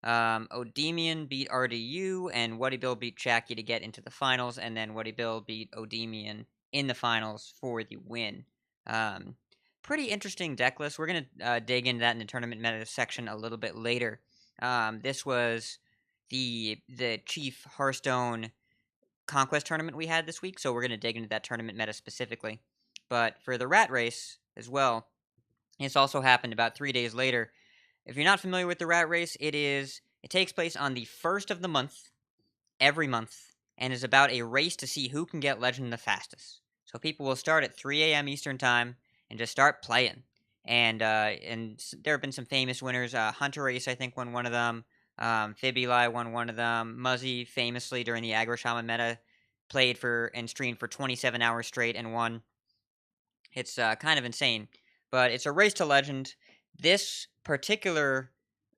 Odemian beat RDU, and Wuddy Bill beat Chacky to get into the finals, and then Wuddy Bill beat Odemian in the finals for the win. Pretty interesting deck list. We're going to dig into that in the tournament meta section a little bit later. This was the Chief Hearthstone Conquest tournament we had this week, so we're going to dig into that tournament meta specifically. But for the Rat Race as well, this also happened about 3 days later. If you're not familiar with the Rat Race, it takes place on the 1st of the month, every month, and is about a race to see who can get Legend the fastest. So people will start at 3 a.m. Eastern Time and just start playing. And there have been some famous winners. Hunter Race, I think, won one of them. Fibuli won one of them. Muzzy, famously during the Aggro Shaman meta, played and streamed for 27 hours straight and won. It's kind of insane. But it's a race to Legend. This particular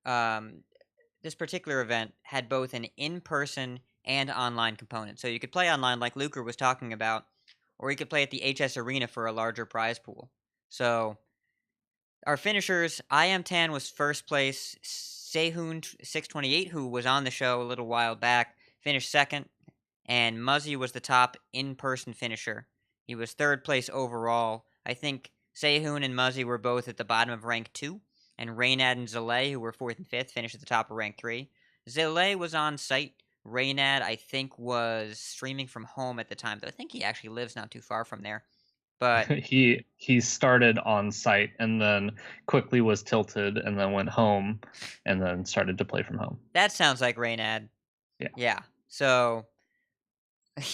event had both an in-person and online component. So you could play online like Luker was talking about, or he could play at the HS Arena for a larger prize pool. So our finishers, I Am Tan was first place. Sehun 628, who was on the show a little while back, finished second, and Muzzy was the top in-person finisher. He was third place overall. I think Sehun and Muzzy were both at the bottom of rank 2, and Reynad and Zalay, who were 4th and 5th, finished at the top of rank 3. Zalay was on site. Reynad, I think, was streaming from home at the time, though I think he actually lives not too far from there. But he started on site and then quickly was tilted and then went home and then started to play from home. that sounds like Reynad. Yeah. Yeah. So,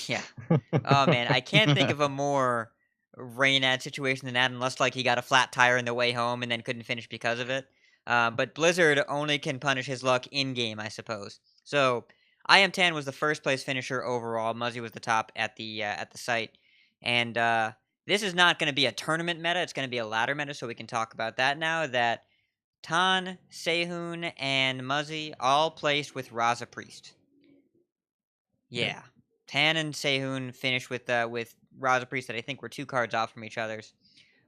yeah. Oh, man, I can't think of a more Reynad situation than that, unless, like, he got a flat tire in the way home and then couldn't finish because of it. But Blizzard only can punish his luck in-game, I suppose. So, I Am Tan was the first place finisher overall. Muzzy was the top at the site. And this is not going to be a tournament meta. It's going to be a ladder meta, so we can talk about that now. That Tan, Sehun, and Muzzy all placed with Raza Priest. Yeah. Tan and Sehun finished with Raza Priest that I think were 2 cards off from each other's.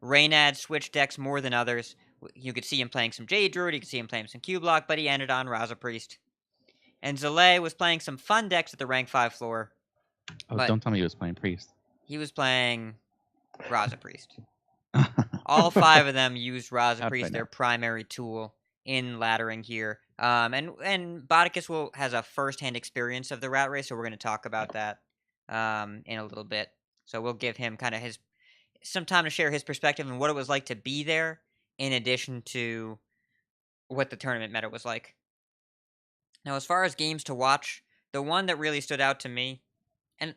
Reynad switched decks more than others. You could see him playing some Jade Druid, you could see him playing some Q-Block, but he ended on Raza Priest. And Zalay was playing some fun decks at the rank 5 floor. Oh, But- don't tell me he was playing Priest. He was playing Raza Priest. All 5 of them used Raza Up Priest, right their now. primary tool in laddering here. And Bodicus has a first-hand experience of the rat race, so we're going to talk about that in a little bit. So we'll give him kind of some time to share his perspective and what it was like to be there, in addition to what the tournament meta was like. Now, as far as games to watch, the one that really stood out to me, and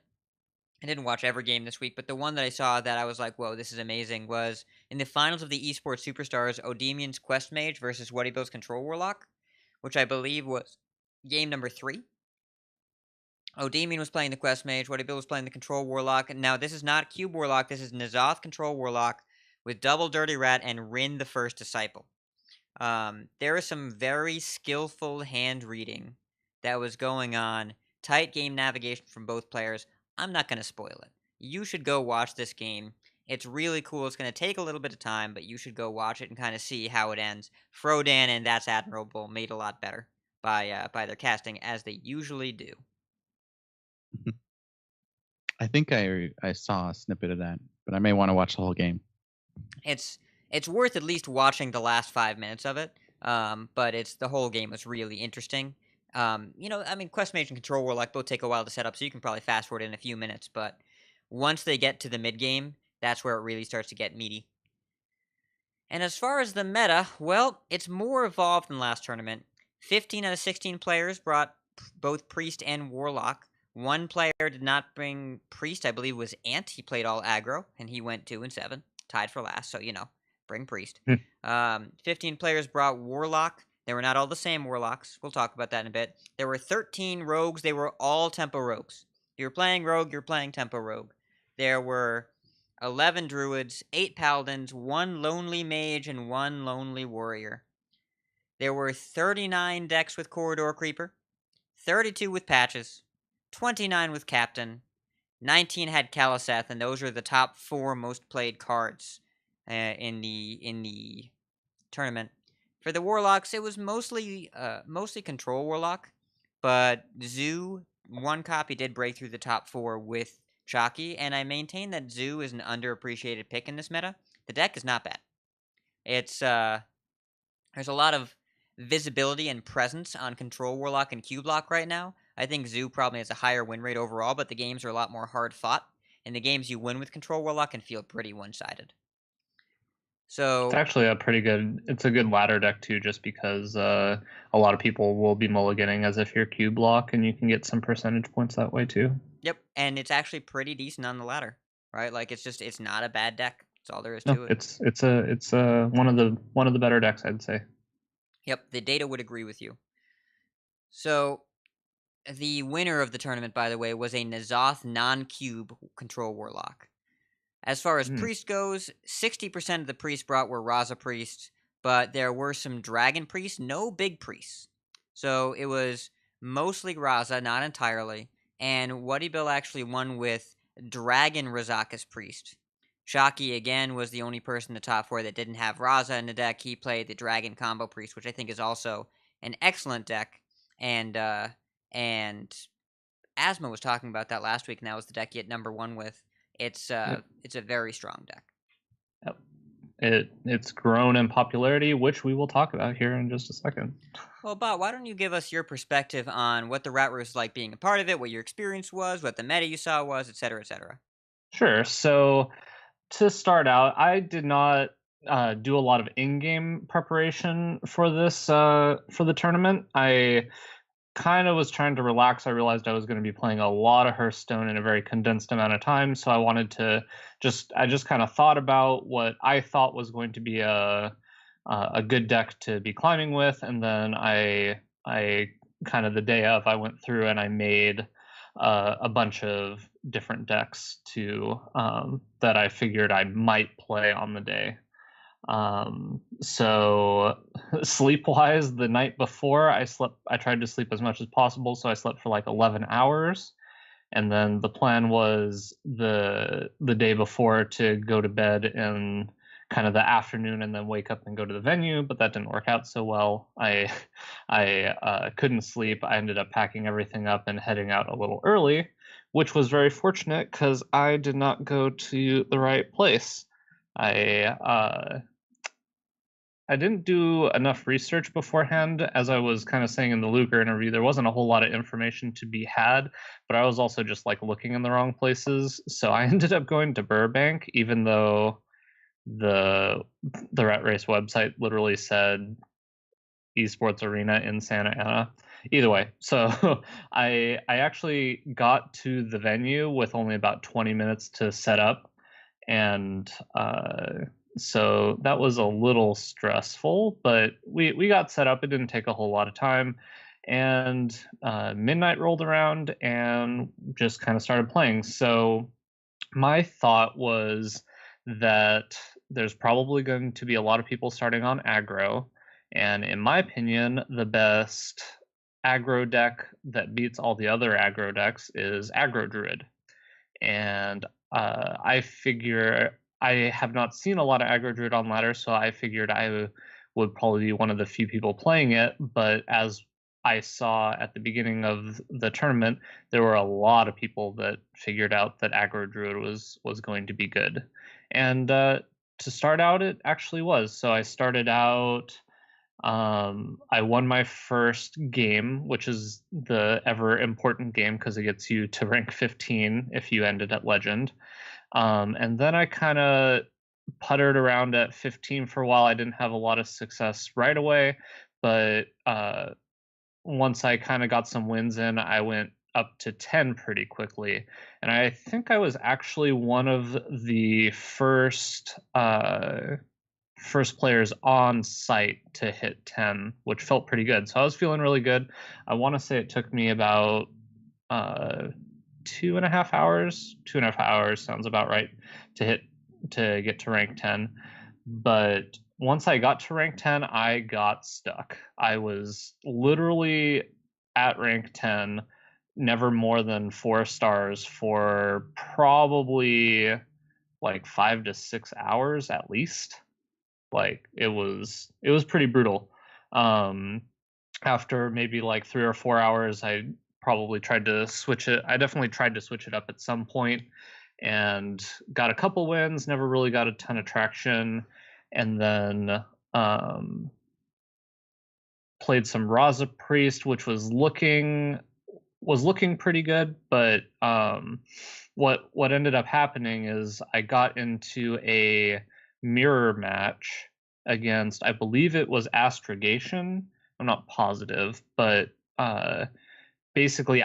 I didn't watch every game this week, but the one that I saw that I was like, whoa, this is amazing, was in the finals of the Esports Superstars, Odemian's Quest Mage versus Whaddybill's Control Warlock, which I believe was game number 3. Odemian was playing the Quest Mage, Whaddybille was playing the Control Warlock, and now this is not Cube Warlock, this is N'Zoth Control Warlock with double Dirty Rat and Rin the First Disciple. There is some very skillful hand reading that was going on, tight game navigation from both players. I'm not going to spoil it. You should go watch this game. It's really cool. It's going to take a little bit of time, but you should go watch it and kind of see how it ends. Frodan and That's Admirable made a lot better by their casting, as they usually do. I think I saw a snippet of that, but I may want to watch the whole game. It's worth at least watching the last 5 minutes of it. But the whole game was really interesting. Quest Mage and Control Warlock both take a while to set up, so you can probably fast forward in a few minutes. But once they get to the mid game, that's where it really starts to get meaty. And as far as the meta, well, it's more evolved than last tournament. 15 out of 16 players brought both Priest and Warlock. 1 player did not bring Priest, I believe it was Ant. He played all aggro, and he went 2-7, tied for last, so, bring Priest. 15 players brought Warlock. They were not all the same Warlocks. We'll talk about that in a bit. There were 13 Rogues. They were all Tempo Rogues. If you're playing Rogue, you're playing Tempo Rogue. There were 11 Druids, 8 Paladins, 1 Lonely Mage, and 1 Lonely Warrior. There were 39 decks with Corridor Creeper, 32 with Patches, 29 with Captain, 19 had Kaliseth, and those are the top 4 most played cards in the tournament. For the Warlocks, it was mostly Control Warlock, but Zoo, 1 copy, did break through the top 4 with Chalky, and I maintain that Zoo is an underappreciated pick in this meta. The deck is not bad. It's there's a lot of visibility and presence on Control Warlock and Q-Block right now. I think Zoo probably has a higher win rate overall, but the games are a lot more hard fought, and the games you win with Control Warlock can feel pretty one-sided. So It's actually it's a good ladder deck too, just because a lot of people will be mulliganing as if you're Q block, and you can get some percentage points that way too. Yep, and it's actually pretty decent on the ladder, right? Like it's not a bad deck. That's all there is to it. It's one of the better decks, I'd say. Yep, the data would agree with you. So the winner of the tournament, by the way, was a N'Zoth non-cube Control Warlock. As far as Priest goes, 60% of the priests brought were Raza Priests, but there were some Dragon Priests, no big priests. So it was mostly Raza, not entirely, and Whaddybille actually won with Dragon Razakus Priest. Shockey, again, was the only person in the top 4 that didn't have Raza in the deck. He played the Dragon Combo Priest, which I think is also an excellent deck. And Asma was talking about that last week, and that was the deck he had number 1 with. It's a very strong deck. Yep. It's grown in popularity, which we will talk about here in just a second. Well, Bob, why don't you give us your perspective on what the Rat Race was like being a part of it, what your experience was, what the meta you saw was, etc., etc. Sure. So to start out, I did not do a lot of in-game preparation for this for the tournament. I kind of was trying to relax. I realized I was going to be playing a lot of Hearthstone in a very condensed amount of time, so I wanted to just kind of thought about what I thought was going to be a good deck to be climbing with, and then I kind of the day of I went through and I made a bunch of different decks to that I figured I might play on the day. So sleep wise, the night before I tried to sleep as much as possible, so I slept for like 11 hours, and then the plan was the day before to go to bed in kind of the afternoon and then wake up and go to the venue, but that didn't work out so well. I couldn't sleep. I ended up packing everything up and heading out a little early, which was very fortunate because I did not go to the right place. I didn't do enough research beforehand. As I was kind of saying in the Luker interview, there wasn't a whole lot of information to be had, but I was also just like looking in the wrong places. So I ended up going to Burbank, even though the Rat Race website literally said esports arena in Santa Ana. Either way, so I actually got to the venue with only about 20 minutes to set up, and so that was a little stressful, but we got set up. It didn't take a whole lot of time, and midnight rolled around and just kind of started playing. So my thought was that there's probably going to be a lot of people starting on aggro, and in my opinion, the best aggro deck that beats all the other aggro decks is Aggro Druid. And I figure I have not seen a lot of Aggro Druid on ladder, so I figured I would probably be one of the few people playing it. But as I saw at the beginning of the tournament, there were a lot of people that figured out that Aggro Druid was going to be good. And to start out, it actually was. So I started out. I won my first game, which is the ever important game because it gets you to rank 15 if you ended at Legend. And then I kind of puttered around at 15 for a while. I didn't have a lot of success right away, but once I kind of got some wins in, I went up to 10 pretty quickly. And I think I was actually one of the first players on site to hit 10, which felt pretty good. So I was feeling really good. I want to say it took me about 2.5 hours. 2.5 hours sounds about right to get to rank 10. But once I got to rank 10, I got stuck. I was literally at rank 10, never more than 4 stars for probably like 5 to 6 hours at least. Like it was pretty brutal. After maybe like 3 or 4 hours, I probably tried to switch it. I definitely tried to switch it up at some point and got a couple wins, never really got a ton of traction. And then played some Raza Priest, which was looking pretty good, but what ended up happening is I got into a mirror match against, I believe it was Astrogation. I'm not positive, but basically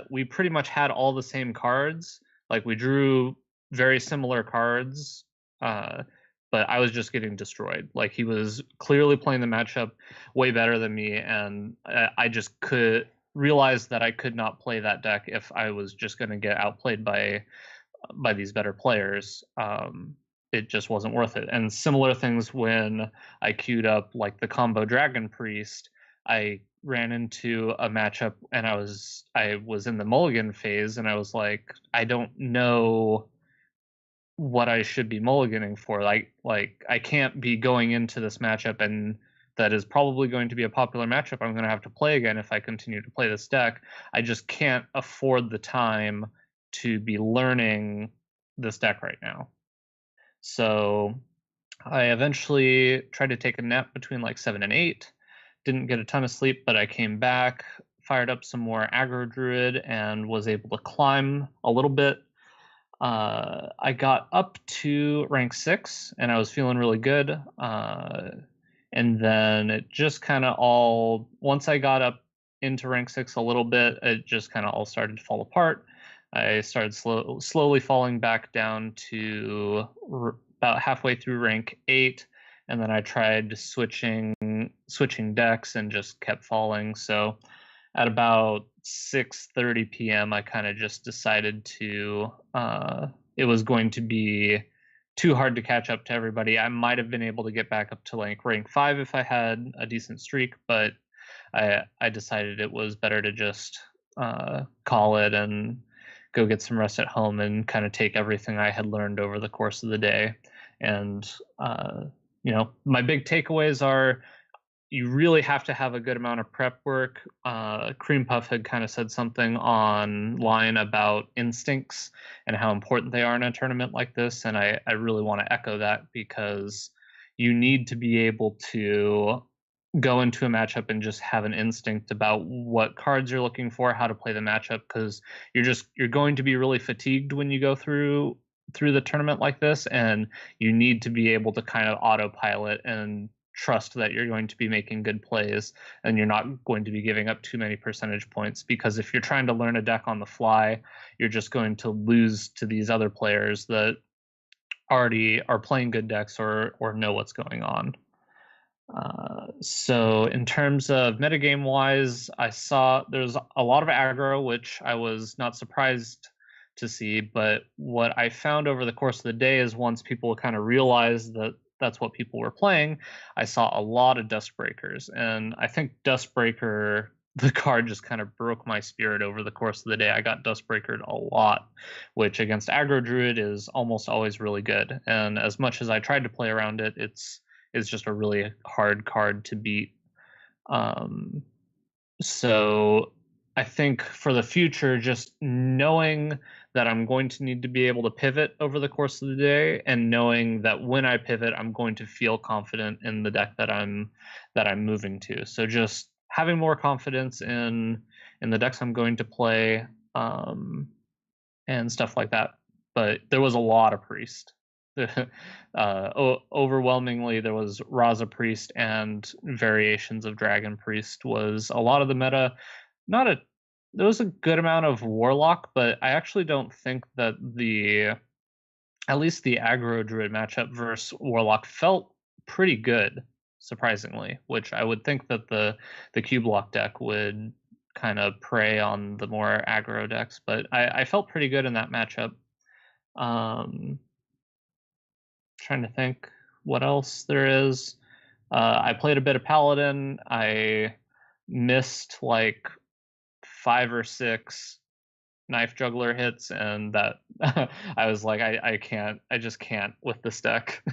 we pretty much had all the same cards. Like we drew very similar cards, but I was just getting destroyed. Like he was clearly playing the matchup way better than me, and I just could realize that I could not play that deck if I was just going to get outplayed by these better players. It just wasn't worth it. And similar things when I queued up like the combo Dragon Priest, I ran into a matchup, and I was in the mulligan phase, and I was like, I don't know what I should be mulliganing for. Like I can't be going into this matchup, and that is probably going to be a popular matchup I'm going to have to play again if I continue to play this deck. I just can't afford the time to be learning this deck right now. So I eventually tried to take a nap between like 7 and 8. Didn't get a ton of sleep, but I came back, fired up some more aggro druid, and was able to climb a little bit. I got up to rank 6, and I was feeling really good. And then it just kind of all, once I got up into rank 6 a little bit, it just kind of all started to fall apart. I started slowly falling back down to about halfway through rank 8, and then I tried switching decks and just kept falling. So at about 6:30 p.m., I kind of just decided to it was going to be too hard to catch up to everybody. I might have been able to get back up to like rank 5 if I had a decent streak, but I decided it was better to just call it and go get some rest at home and kind of take everything I had learned over the course of the day. And my big takeaways are, you really have to have a good amount of prep work. Cream Puff had kind of said something online about instincts and how important they are in a tournament like this, and I really want to echo that, because you need to be able to go into a matchup and just have an instinct about what cards you're looking for, how to play the matchup, because you're going to be really fatigued when you go through the tournament like this, and you need to be able to kind of autopilot and trust that you're going to be making good plays and you're not going to be giving up too many percentage points, because if you're trying to learn a deck on the fly, you're just going to lose to these other players that already are playing good decks or know what's going on. So in terms of metagame wise, I saw there's a lot of aggro, which I was not surprised to see, but what I found over the course of the day is, once people kind of realized that that's what people were playing, I saw a lot of Dustbreakers, and I think Dustbreaker, the card, just kind of broke my spirit over the course of the day. I got Dustbreakered a lot, which against aggro druid is almost always really good, and as much as I tried to play around it, it's just a really hard card to beat. So I think for the future, just knowing that I'm going to need to be able to pivot over the course of the day, and knowing that when I pivot, I'm going to feel confident in the deck that I'm moving to. So just having more confidence in the decks I'm going to play, and stuff like that. But there was a lot of Priest. Overwhelmingly, there was Raza Priest, and variations of Dragon Priest was a lot of the meta. There was a good amount of Warlock, but I actually don't think that at least the aggro druid matchup versus Warlock felt pretty good, surprisingly, which I would think that the cube lock deck would kind of prey on the more aggro decks, but I felt pretty good in that matchup. Trying to think what else there is. I played a bit of Paladin. I missed like 5 or 6 knife juggler hits, and that I was like, I just can't with this deck.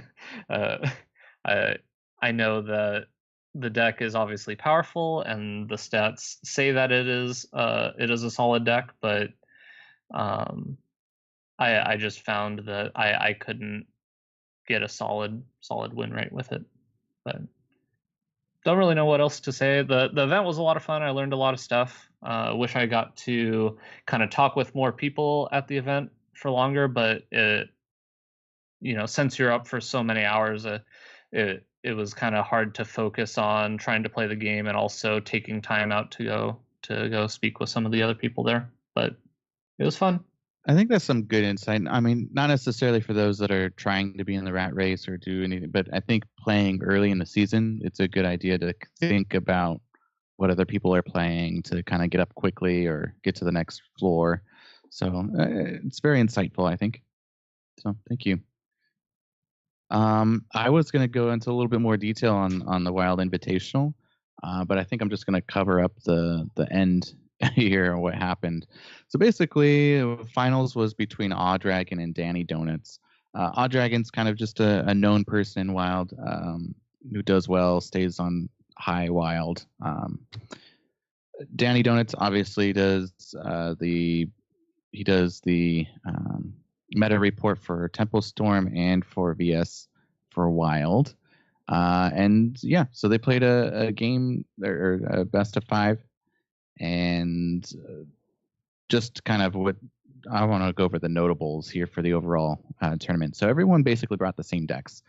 I know that the deck is obviously powerful, and the stats say that it is a solid deck, but I just found that I couldn't get a solid win rate with it. But don't really know what else to say. The event was a lot of fun. I learned a lot of stuff. Wish I got to kind of talk with more people at the event for longer, but since you're up for so many hours, it was kind of hard to focus on trying to play the game and also taking time out to go speak with some of the other people there. But it was fun. I think that's some good insight. I mean, not necessarily for those that are trying to be in the rat race or do anything, but I think playing early in the season, it's a good idea to think about what other people are playing to kind of get up quickly or get to the next floor. So it's very insightful, I think. So thank you. I was going to go into a little bit more detail on the Wild Invitational. But I think I'm just going to cover up the end here and what happened. So basically, finals was between Aw Dragon and Danny Donuts. Aw Dragon's kind of just a known person in Wild who does well, stays on high Wild. Danny Donuts obviously does the meta report for Temple Storm and for VS for Wild. And yeah, so they played a game or a best of 5, and just kind of what I want to go over the notables here for the overall tournament. So everyone basically brought the same decks.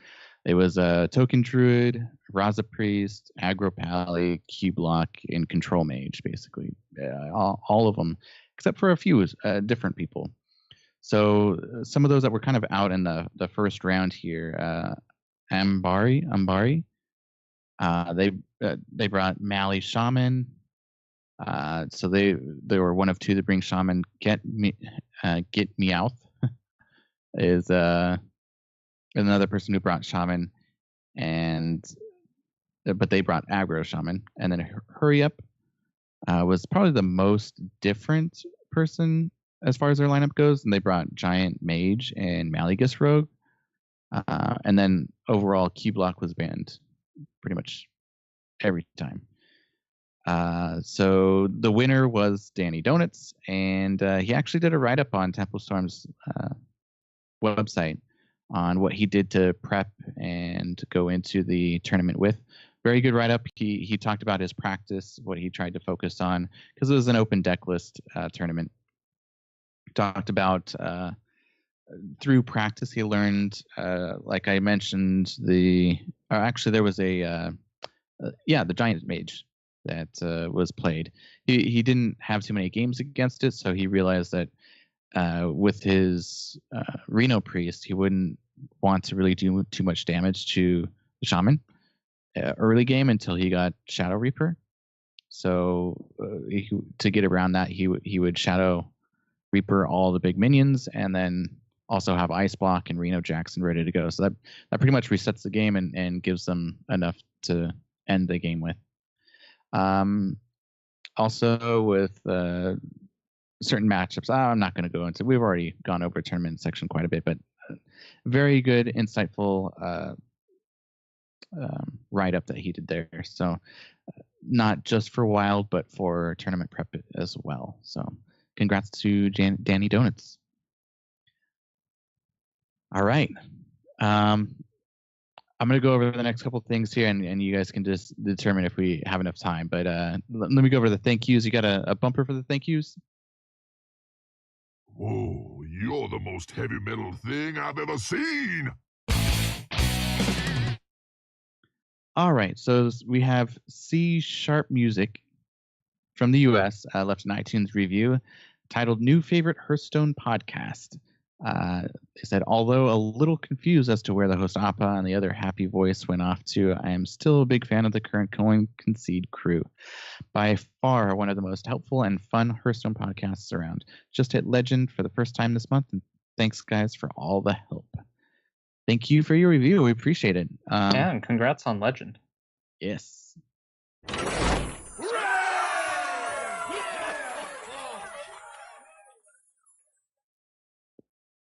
It was a Token Druid, Raza Priest, Aggro Pally, Key Block, and Control Mage, basically. All of them, except for a few different people. So some of those that were kind of out in the first round here, Ambari. They brought Mally Shaman. So they were one of two to bring Shaman. Get Meowth is another person who brought Shaman, but they brought Aggro Shaman. And then Hurry Up was probably the most different person as far as their lineup goes, and they brought Giant Mage and Mallegus Rogue. And then overall, Key Block was banned pretty much every time. So the winner was Danny Donuts, and he actually did a write-up on Temple Storm's website on what he did to prep and go into the tournament with. Very good write-up. He talked about his practice, what he tried to focus on, because it was an open deck list tournament. Talked about through practice he learned, like I mentioned, there was the Giant Mage that was played. He didn't have too many games against it, so he realized that with his Reno Priest, he wouldn't want to really do too much damage to the Shaman early game until he got Shadow Reaper. So to get around that, he would Shadow Reaper all the big minions, and then also have Ice Block and Reno Jackson ready to go. So that pretty much resets the game and gives them enough to end the game with. Also with certain matchups, I'm not going to go into. We've already gone over tournament section quite a bit, but very good, insightful write-up that he did there. So not just for Wild, but for tournament prep as well. So congrats to Danny Donuts. All right. I'm going to go over the next couple of things here, and you guys can just determine if we have enough time. But let me go over the thank yous. You got a bumper for the thank yous? Whoa, you're the most heavy metal thing I've ever seen! All right, so we have C Sharp Music from the U.S. Left an iTunes review titled "New Favorite Hearthstone Podcast." They said, although a little confused as to where the host Appa and the other happy voice went off to, I am still a big fan of the current Concede crew. By far one of the most helpful and fun Hearthstone podcasts around. Just hit Legend for the first time this month, and thanks guys for all the help. Thank you for your review. We appreciate it. Yeah, and congrats on Legend. Yes.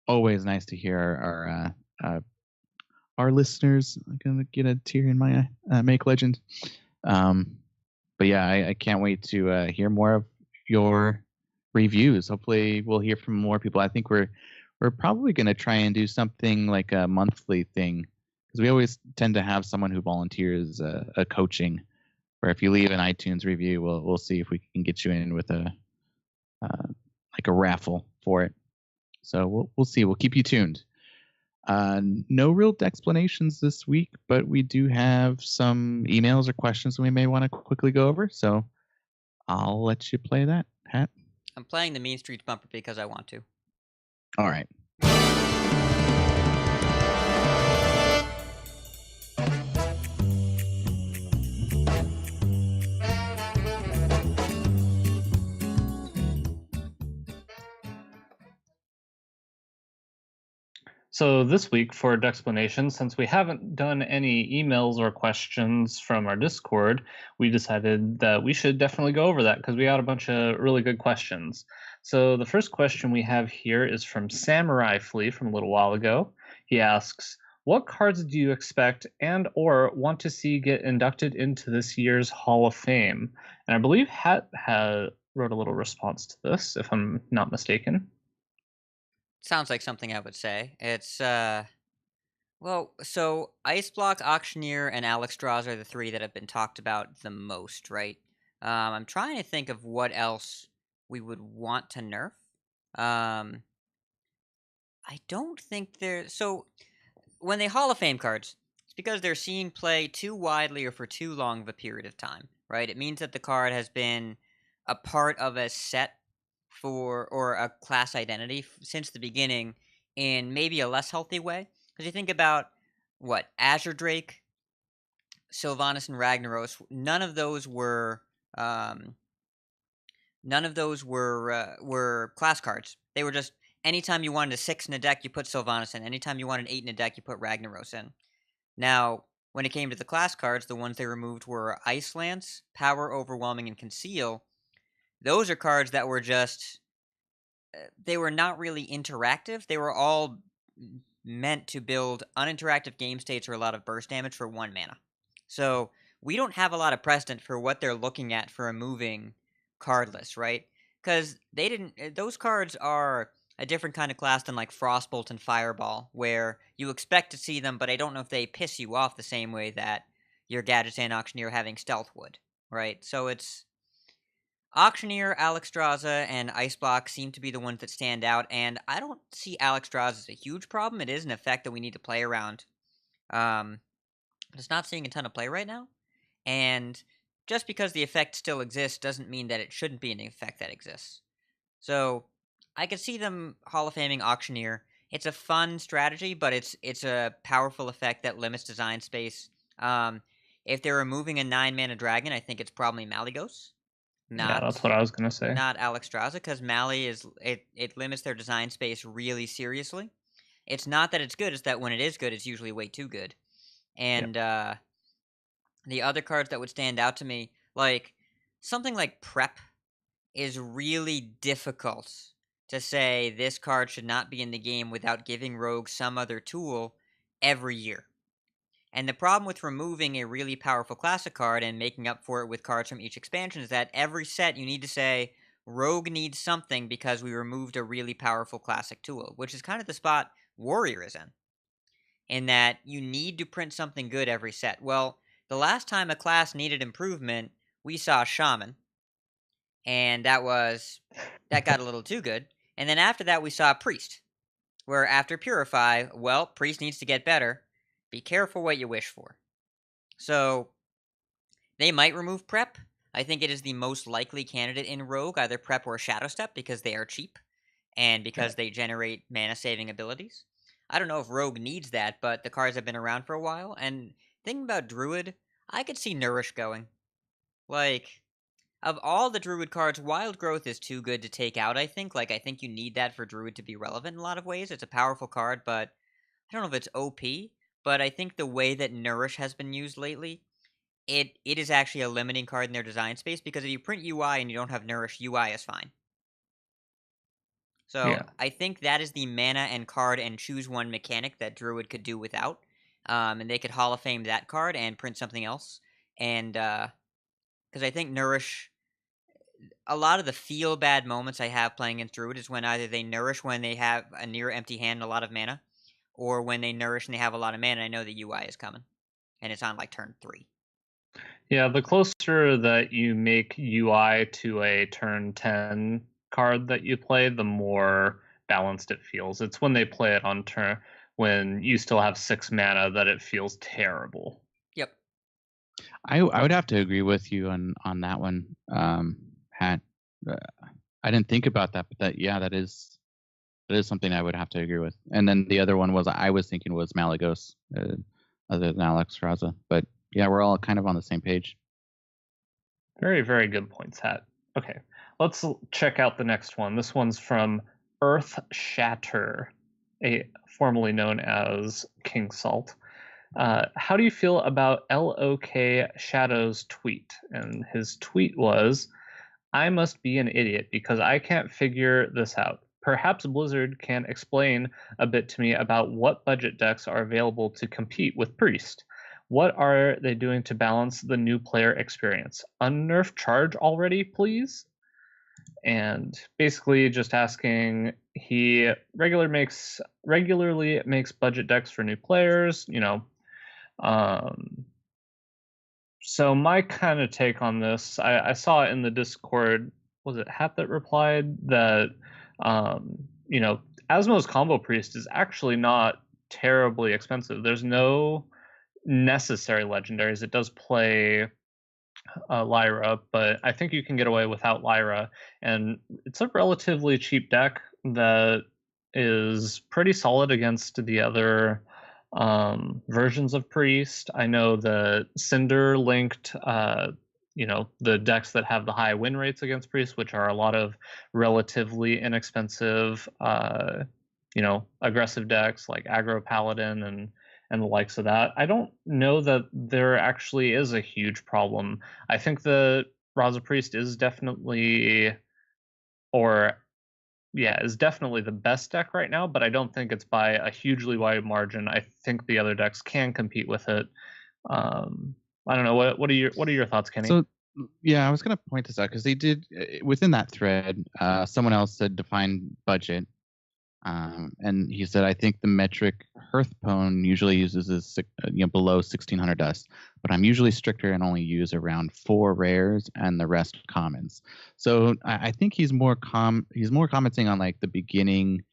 Always nice to hear our listeners. I'm gonna get a tear in my eye. Make Legend. But yeah, I can't wait to hear more of your reviews. Hopefully, we'll hear from more people. I think we're probably gonna try and do something like a monthly thing, because we always tend to have someone who volunteers a coaching. Where if you leave an iTunes review, we'll see if we can get you in with a raffle for it. So we'll see. We'll keep you tuned. No real explanations this week, but we do have some emails or questions we may want to quickly go over. So I'll let you play that, Pat. I'm playing the Mean Streets bumper because I want to. All right. So this week for Dexplanation, since we haven't done any emails or questions from our Discord, we decided that we should definitely go over that because we got a bunch of really good questions. So the first question we have here is from Samurai Flea from a little while ago. He asks, what cards do you expect and or want to see get inducted into this year's Hall of Fame? And I believe Hat wrote a little response to this, if I'm not mistaken. Sounds like something I would say. It's well, so Ice Block, Auctioneer, and Alexstrasza are the three that have been talked about the most, right? I'm trying to think of what else we would want to nerf. Um, I don't think there. So when they Hall of Fame cards, it's because they're seen play too widely or for too long of a period of time, right? It means that the card has been a part of a set or a class identity since the beginning in maybe a less healthy way. Because you think about what Azure Drake, Sylvanas, and Ragnaros. Um, none of those were class cards. They were just anytime you wanted a 6 in a deck, you put Sylvanas in. Anytime you wanted an 8 in a deck, you put Ragnaros in. Now, when it came to the class cards, the ones they removed were Ice Lance, Power, Overwhelming, and Conceal. Those are cards that were just they were not really interactive. They were all meant to build uninteractive game states or a lot of burst damage for 1 mana. So we don't have a lot of precedent for what they're looking at for removing card lists, right? Because they didn't. Those cards are a different kind of class than like Frostbolt and Fireball, where you expect to see them, but I don't know if they piss you off the same way that your Gadgetzan Auctioneer having Stealth would, right? So it's Auctioneer, Alexstrasza, and Iceblock seem to be the ones that stand out, and I don't see Alexstrasza as a huge problem. It is an effect that we need to play around. But it's not seeing a ton of play right now, and just because the effect still exists doesn't mean that it shouldn't be an effect that exists. So I could see them Hall of Faming Auctioneer. It's a fun strategy, but it's a powerful effect that limits design space. If they're removing a 9-mana dragon, I think it's probably Malygos. Yeah, that's what I was gonna say. Not Alexstrasza, because Mali it limits their design space really seriously. It's not that it's good; it's that when it is good, it's usually way too good. And the other cards that would stand out to me, like something like Prep, is really difficult to say this card should not be in the game without giving Rogue some other tool every year. And the problem with removing a really powerful classic card and making up for it with cards from each expansion is that every set you need to say, Rogue needs something because we removed a really powerful classic tool, which is kind of the spot Warrior is in that you need to print something good every set. Well, the last time a class needed improvement, we saw Shaman, and that got a little too good. And then after that, we saw Priest, where after Purify, well, Priest needs to get better. Be careful what you wish for. So, they might remove Prep. I think it is the most likely candidate in Rogue, either Prep or Shadow Step, because they are cheap, and because they generate mana-saving abilities. I don't know if Rogue needs that, but the cards have been around for a while, and thinking about Druid, I could see Nourish going. Like, of all the Druid cards, Wild Growth is too good to take out, I think. Like, I think you need that for Druid to be relevant in a lot of ways. It's a powerful card, but I don't know if it's OP. But I think the way that Nourish has been used lately, it is actually a limiting card in their design space, because if you print UI and you don't have Nourish, UI is fine. So I think that is the mana and card and choose one mechanic that Druid could do without. And they could Hall of Fame that card and print something else. And because I think Nourish, a lot of the feel bad moments I have playing against Druid is when either they Nourish when they have a near empty hand and a lot of mana, or when they Nourish and they have a lot of mana. I know the UI is coming, and it's on like turn 3. Yeah, the closer that you make UI to a turn 10 card that you play, the more balanced it feels. It's when they play it on turn when you still have 6 mana that it feels terrible. Yep. I would have to agree with you on that one, Hat. I didn't think about that, but that is something I would have to agree with. And then the other one I was thinking was Malygos, other than Alexstrasza. But yeah, we're all kind of on the same page. Very, very good points, Hat. Okay, let's check out the next one. This one's from Earth Shatter. formerly known as King Salt. How do you feel about LOK Shadow's tweet? And his tweet was, I must be an idiot because I can't figure this out. Perhaps Blizzard can explain a bit to me about what budget decks are available to compete with Priest. What are they doing to balance the new player experience? Unnerf charge already, please? And basically just asking, he regularly makes budget decks for new players, so my kind of take on this, I saw it in the Discord. Was it Hat that replied that, you know, Asmo's Combo Priest is actually not terribly expensive. There's no necessary legendaries. It does play Lyra, but I think you can get away without Lyra, and it's a relatively cheap deck that is pretty solid against the other versions of Priest. I know the Cinder linked, the decks that have the high win rates against Priest, which are a lot of relatively inexpensive, aggressive decks like Aggro Paladin and the likes of that. I don't know that there actually is a huge problem. I think the Raza Priest is definitely, is definitely the best deck right now, but I don't think it's by a hugely wide margin. I think the other decks can compete with it. I don't know. What are your thoughts, Kenny? So, yeah, I was going to point this out because they did within that thread. Someone else said define budget, and he said, I think the metric Hearthpone usually uses is below 1,600 dust, but I'm usually stricter and only use around 4 rares and the rest commons. So I think he's more commenting on like the beginning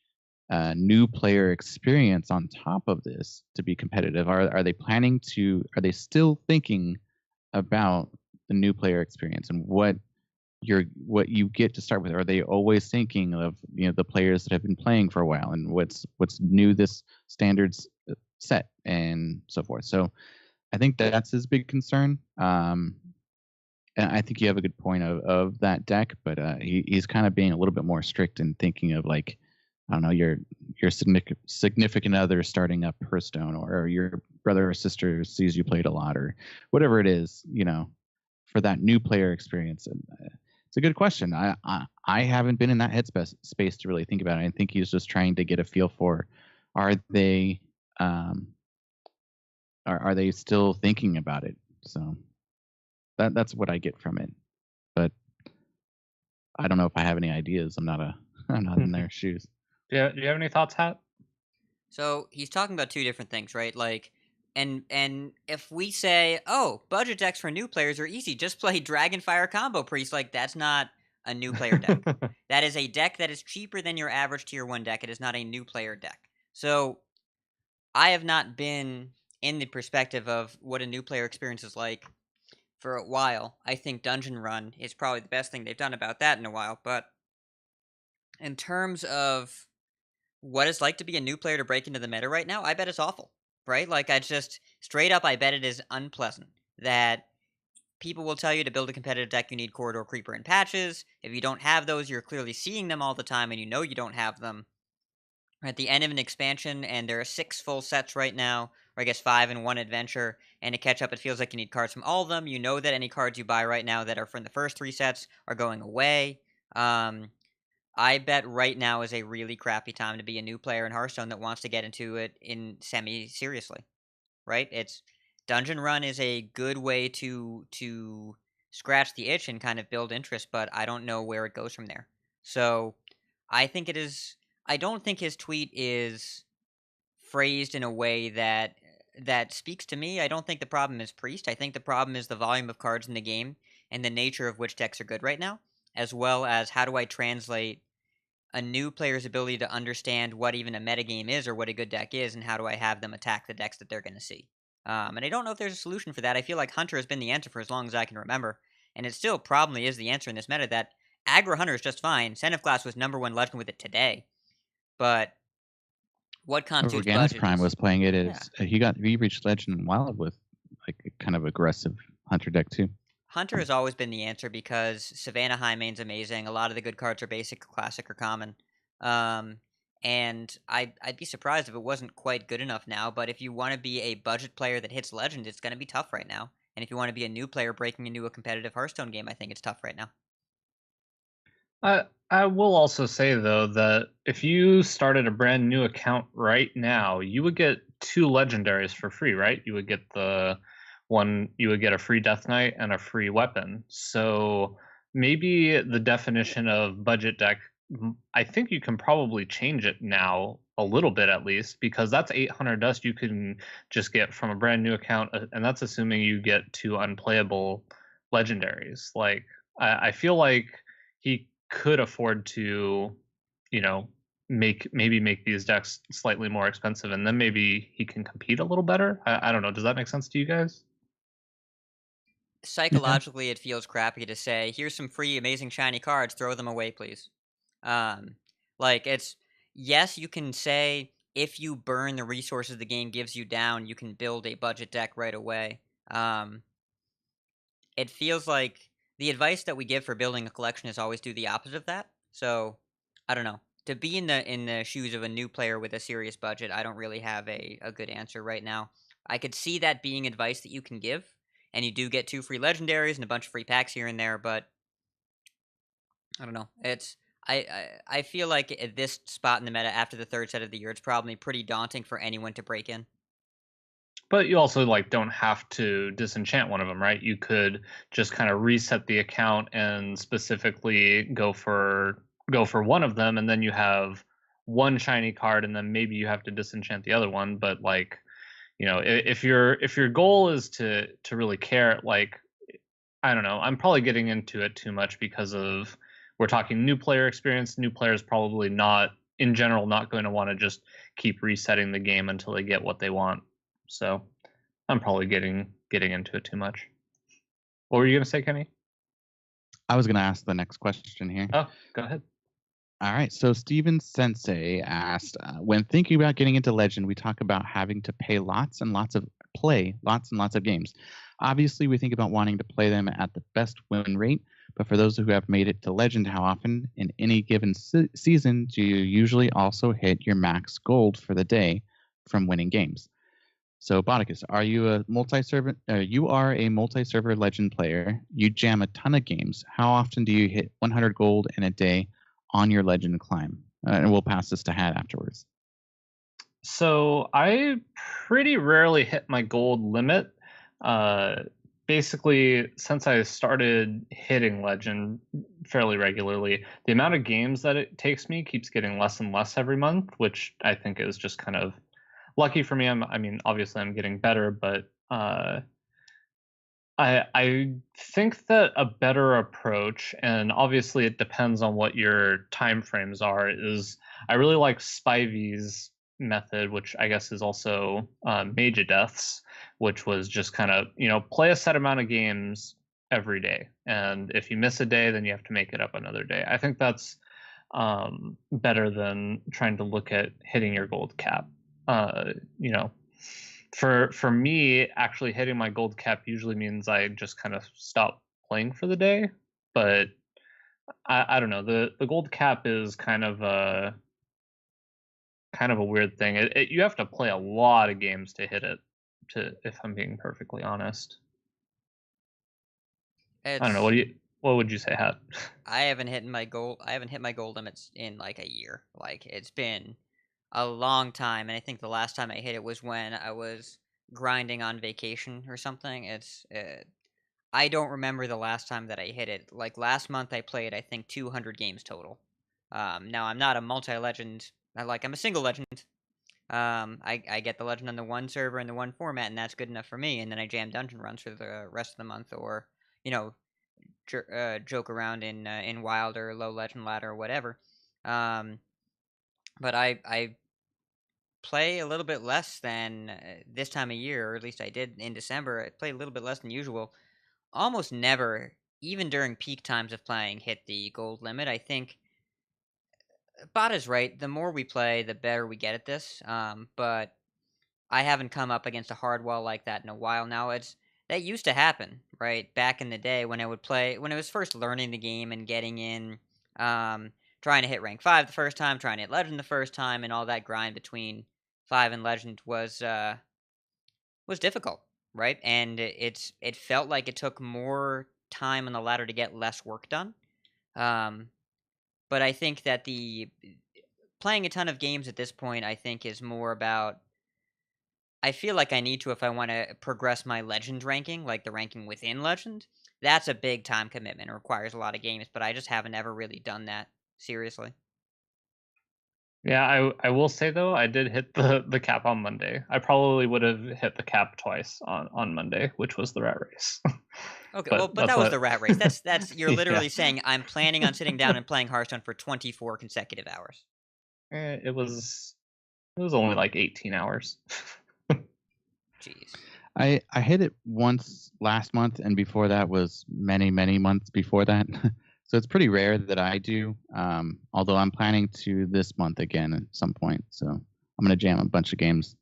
new player experience on top of this to be competitive. Are they still thinking about the new player experience and what you get to start with? Are they always thinking of the players that have been playing for a while and what's new this standards set and so forth? So I think that's his big concern. And I think you have a good point of that deck, but he's kind of being a little bit more strict and thinking of like, I don't know, your significant other starting up Hearthstone, or your brother or sister sees you played a lot, or whatever it is, for that new player experience. And it's a good question. I haven't been in that headspace to really think about it. I think he's just trying to get a feel for, are they still thinking about it? So that's what I get from it. But I don't know if I have any ideas. I'm not in their shoes. Do you have any thoughts, Hat? So he's talking about two different things, right? Like, and if we say, oh, budget decks for new players are easy, just play Dragonfire Combo Priest, like that's not a new player deck. That is a deck that is cheaper than your average tier 1 deck. It is not a new player deck. So I have not been in the perspective of what a new player experience is like for a while. I think Dungeon Run is probably the best thing they've done about that in a while. But in terms of what it's like to be a new player to break into the meta right now, I bet it's awful, right? Like, I just, straight up, I bet it is unpleasant. That people will tell you to build a competitive deck, you need Corridor Creeper and Patches. If you don't have those, you're clearly seeing them all the time, and you know you don't have them. At the end of an expansion, and there are 6 full sets right now, or I guess 5 and 1 adventure, and to catch up, it feels like you need cards from all of them. You know that any cards you buy right now that are from the first 3 sets are going away. I bet right now is a really crappy time to be a new player in Hearthstone that wants to get into it in semi-seriously, right? Dungeon Run is a good way to scratch the itch and kind of build interest, but I don't know where it goes from there. So I don't think his tweet is phrased in a way that speaks to me. I don't think the problem is Priest. I think the problem is the volume of cards in the game and the nature of which decks are good right now, as well as how do I translate a new player's ability to understand what even a metagame is or what a good deck is, and how do I have them attack the decks that they're going to see. And I don't know if there's a solution for that. I feel like Hunter has been the answer for as long as I can remember, and it still probably is the answer in this meta that Aggro Hunter is just fine. Senate Glass was #1 legend with it today, but what Concede's Organis budget Prime is... was playing it as he reached legend and wild with like a kind of aggressive Hunter deck too. Hunter has always been the answer because Savannah High main's amazing. A lot of the good cards are basic, classic, or common. and I'd be surprised if it wasn't quite good enough now. But if you want to be a budget player that hits Legend, it's going to be tough right now. And if you want to be a new player breaking into a competitive Hearthstone game, I think it's tough right now. I will also say though that if you started a brand new account right now, you would get 2 legendaries for free, right? You would get you would get a free Death Knight and a free weapon. So maybe the definition of budget deck, I think you can probably change it now a little bit at least, because that's 800 dust you can just get from a brand new account, and that's assuming you get 2 unplayable legendaries. Like I feel like he could afford to, you know, make these decks slightly more expensive, and then maybe he can compete a little better. I don't know. Does that make sense to you guys? Psychologically, it feels crappy to say, "Here's some free, amazing, shiny cards. Throw them away, please." Um, like it's yes, you can say if you burn the resources the game gives you down, you can build a budget deck right away. It feels like the advice that we give for building a collection is always do the opposite of that. So, I don't know. To be in the shoes of a new player with a serious budget, I don't really have a good answer right now. I could see that being advice that you can give, and you do get 2 free legendaries and a bunch of free packs here and there, but I don't know. It's I feel like at this spot in the meta after the third set of the year, it's probably pretty daunting for anyone to break in. But you also like don't have to disenchant one of them, right? You could just kind of reset the account and specifically go for one of them, and then you have one shiny card, and then maybe you have to disenchant the other one. But like, you know, if your goal is to really care, like, I don't know, I'm probably getting into it too much because of we're talking new player experience. New players probably not in general not going to want to just keep resetting the game until they get what they want. So I'm probably getting into it too much. What were you gonna say, Kenny? I was going to ask the next question here. Oh, go ahead. All right. So Steven Sensei asked, when thinking about getting into Legend, we talk about having to play lots and lots of games. Obviously, we think about wanting to play them at the best win rate, but for those who have made it to Legend, how often in any given season do you usually also hit your max gold for the day from winning games? So, Bodicus, are you a multi-server? You are a multi-server Legend player. You jam a ton of games. How often do you hit 100 gold in a day on your Legend climb? And we'll pass this to Hat afterwards. So I pretty rarely hit my gold limit. Basically, since I started hitting Legend fairly regularly, the amount of games that it takes me keeps getting less and less every month, which I think is just kind of lucky for me. I mean, obviously I'm getting better, but I think that a better approach, and obviously it depends on what your time frames are, is I really like Spivey's method, which I guess is also Mage Deaths, which was just kind of, you know, play a set amount of games every day, and if you miss a day, then you have to make it up another day. I think that's better than trying to look at hitting your gold cap. You know, for me, actually hitting my gold cap usually means I just kind of stop playing for the day. But I don't know. The gold cap is kind of a weird thing. You have to play a lot of games to hit it. If I'm being perfectly honest, I don't know. What would you say, Hat? I haven't hit my gold limits in like a year. Like it's been a long time, and I think the last time I hit it was when I was grinding on vacation or something. I don't remember the last time that I hit it. Like last month, I played I think 200 games total. Now I'm not a multi-legend. I'm a single legend. I get the legend on the one server and the one format, and that's good enough for me. And then I jam dungeon runs for the rest of the month, or you know, joke around in wild or low legend ladder or whatever. But I play a little bit less than this time of year, or at least I did in December. I played a little bit less than usual. Almost never, even during peak times of playing, hit the gold limit. I think Bot is right. The more we play, the better we get at this. But I haven't come up against a hard wall like that in a while now. That used to happen, right? Back in the day when I would play, when I was first learning the game and getting in, trying to hit rank 5 the first time, trying to hit legend the first time, and all that grind between 5 and legend was difficult, right? And it felt like it took more time on the ladder to get less work done. But I think that the playing a ton of games at this point, I think, is more about. I feel like I need to if I want to progress my legend ranking, like the ranking within legend. That's a big time commitment. It requires a lot of games, but I just haven't ever really done that seriously. Yeah, I will say though, I did hit the cap on Monday. I probably would have hit the cap twice on Monday, which was the rat race. Okay, But well, but that's that was what the rat race. That's you're Yeah. literally saying I'm planning on sitting down and playing Hearthstone for 24 consecutive hours. it was only like 18 hours. Jeez. I hit it once last month, and before that was many months before that. So it's pretty rare that I do. Although I'm planning to this month again at some point. So I'm gonna jam a bunch of games.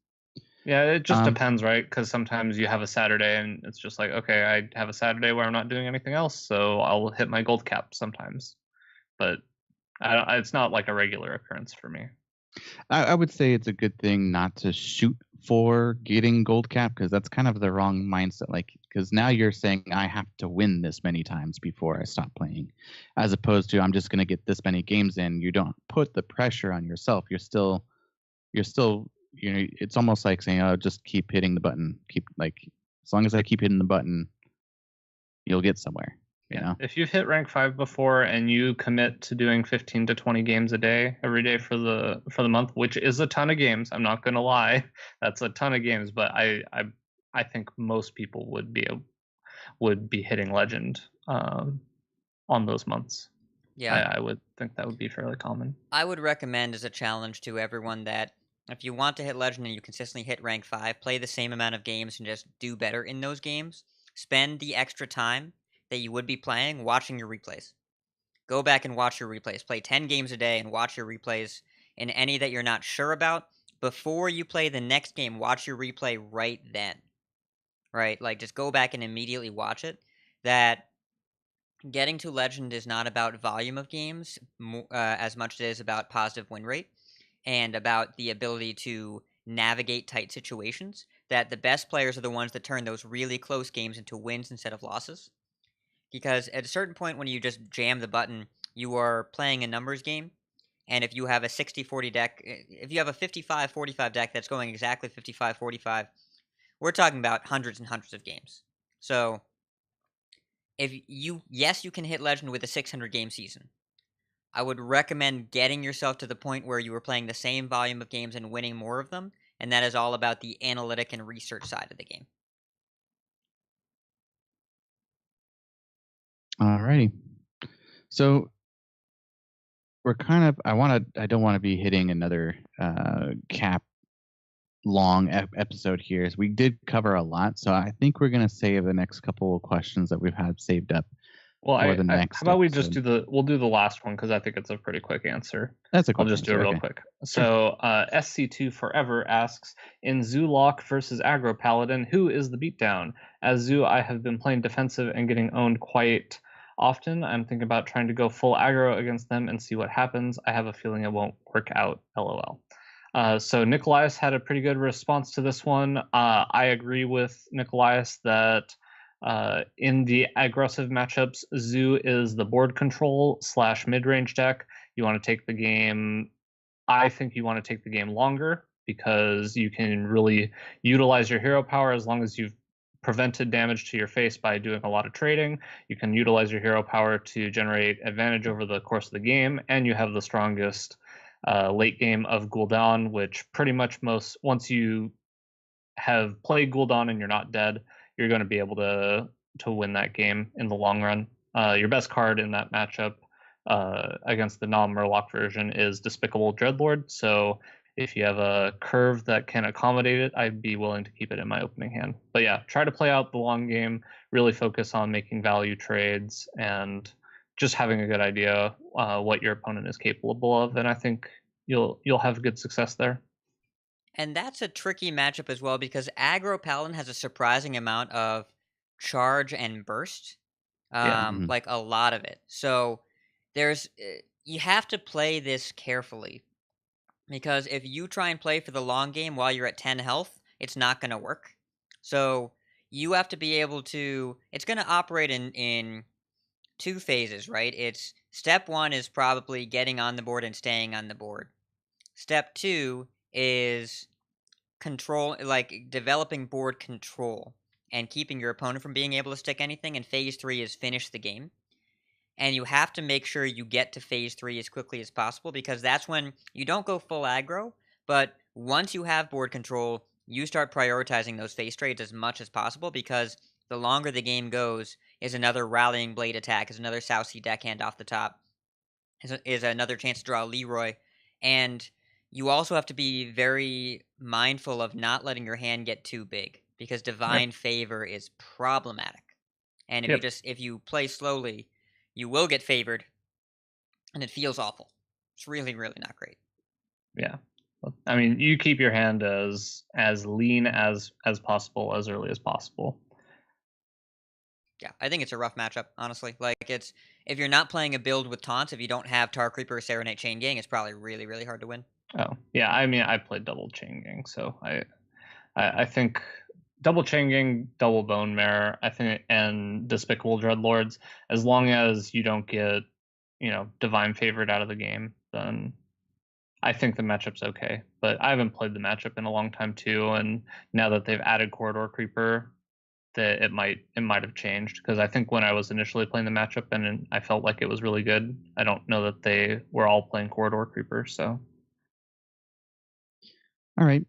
Yeah, it just depends, right? Because sometimes you have a Saturday and it's just like, okay, I have a Saturday where I'm not doing anything else, so I'll hit my gold cap sometimes. But it's not like a regular occurrence for me. I would say it's a good thing not to shoot for getting gold cap, because that's kind of the wrong mindset. Like, because now you're saying I have to win this many times before I stop playing, as opposed to I'm just going to get this many games in. You don't put the pressure on yourself. You're still, it's almost like saying, oh, just keep hitting the button. Keep as long as I keep hitting the button, you'll get somewhere. You know? If you've hit rank 5 before and you commit to doing 15 to 20 games a day every day for the month, which is a ton of games, I'm not going to lie, that's a ton of games, but I think most people would be hitting legend on those months. Yeah. I would think that would be fairly common. I would recommend as a challenge to everyone that if you want to hit legend and you consistently hit rank 5, play the same amount of games and just do better in those games. Spend the extra time that you would be playing watching your replays. Go back and watch your replays. Play 10 games a day and watch your replays in any that you're not sure about. Before you play the next game, watch your replay right then. Right? Like, just go back and immediately watch it. That getting to legend is not about volume of games as much as it is about positive win rate and about the ability to navigate tight situations. That the best players are the ones that turn those really close games into wins instead of losses. Because at a certain point when you just jam the button, you are playing a numbers game. And if you have a 60-40 deck, if you have a 55-45 deck that's going exactly 55-45, we're talking about hundreds and hundreds of games. So, you can hit legend with a 600 game season. I would recommend getting yourself to the point where you are playing the same volume of games and winning more of them. And that is all about the analytic and research side of the game. Alrighty. So we're kind of. I don't want to be hitting another cap long episode here. As we did cover a lot, so I think we're gonna save the next couple of questions that we've had saved up. Well, for the next. How about we just we'll do the last one because I think it's a pretty quick answer. That's a quick I'll just do it answer, real okay. quick. So SC2 Forever asks, in Zoolock versus Aggro Paladin, who is the beatdown? As Zoo, I have been playing defensive and getting owned quite often. I'm thinking about trying to go full aggro against them and see what happens. I have a feeling it won't work out, LOL. So Nikolaius had a pretty good response to this one. I agree with Nikolaius that in the aggressive matchups, Zoo is the board control / mid-range deck. You want to take the game. I think you want to take the game longer because you can really utilize your hero power as long as you've prevented damage to your face by doing a lot of trading. You can utilize your hero power to generate advantage over the course of the game, and you have the strongest late game of Gul'dan, which pretty much once you have played Gul'dan and you're not dead, you're going to be able to win that game in the long run. Your best card in that matchup against the non-Murloc version is Despicable Dreadlord. So if you have a curve that can accommodate it, I'd be willing to keep it in my opening hand. But yeah, try to play out the long game, really focus on making value trades and just having a good idea what your opponent is capable of. And I think you'll have good success there. And that's a tricky matchup as well because Aggro Paladin has a surprising amount of charge and burst. Yeah. Like a lot of it. So there's you have to play this carefully because if you try and play for the long game while you're at 10 health, it's not going to work. So you have to be able to. It's going to operate in two phases, right? It's step one is probably getting on the board and staying on the board. Step two is control, like developing board control and keeping your opponent from being able to stick anything. And phase three is finish the game. And you have to make sure you get to phase three as quickly as possible because that's when you don't go full aggro, but once you have board control, you start prioritizing those phase trades as much as possible because the longer the game goes, is another rallying blade attack, is another South Sea deckhand off the top, is another chance to draw Leroy, and you also have to be very mindful of not letting your hand get too big because divine favor is problematic. And Yep. if you play slowly, you will get favored, and it feels awful. It's really, really not great. Yeah. I mean, you keep your hand as lean as possible as early as possible. Yeah, I think it's a rough matchup, honestly. Like, it's if you're not playing a build with taunts, if you don't have Tar Creeper or Serenade Chain Gang, it's probably really, really hard to win. Oh, yeah. I mean, I played double Chain Gang, so I think double Chain Gang, double Bone Mare, I think, and Despicable Dreadlords, as long as you don't get, Divine Favored out of the game, then I think the matchup's okay. But I haven't played the matchup in a long time too, and now that they've added Corridor Creeper, that it might have changed because I think when I was initially playing the matchup and I felt like it was really good, I don't know that they were all playing Corridor Creeper. So, All right.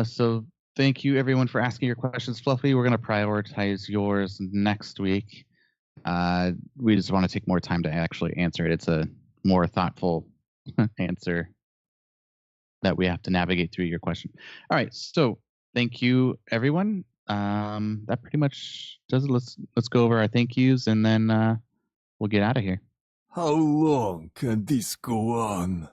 So thank you everyone for asking your questions, Fluffy. We're going to prioritize yours next week. We just want to take more time to actually answer it. It's a more thoughtful answer that we have to navigate through your question. All right. So thank you, everyone. That pretty much does it. Let's go over our thank yous and then we'll get out of here. How long can this go on?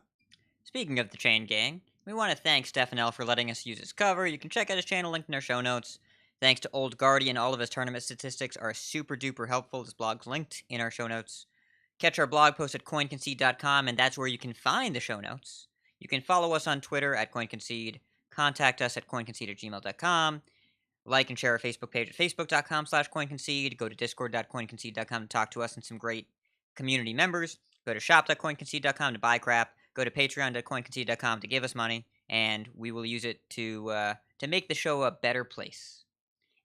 Speaking of the Chain Gang, we want to thank Stefan L for letting us use his cover. You can check out his channel linked in our show notes. Thanks to Old Guardian, all of his tournament statistics are super duper helpful. His blog's linked in our show notes. Catch our blog post at coinconcede.com, and that's where you can find the show notes. You can follow us on Twitter at coinconcede, contact us at coinconcede@gmail.com, like and share our Facebook page at facebook.com/coinconcede, go to discord.coinconcede.com to talk to us and some great community members, go to shop.coinconcede.com to buy crap, go to patreon.coinconcede.com to give us money, and we will use it to make the show a better place.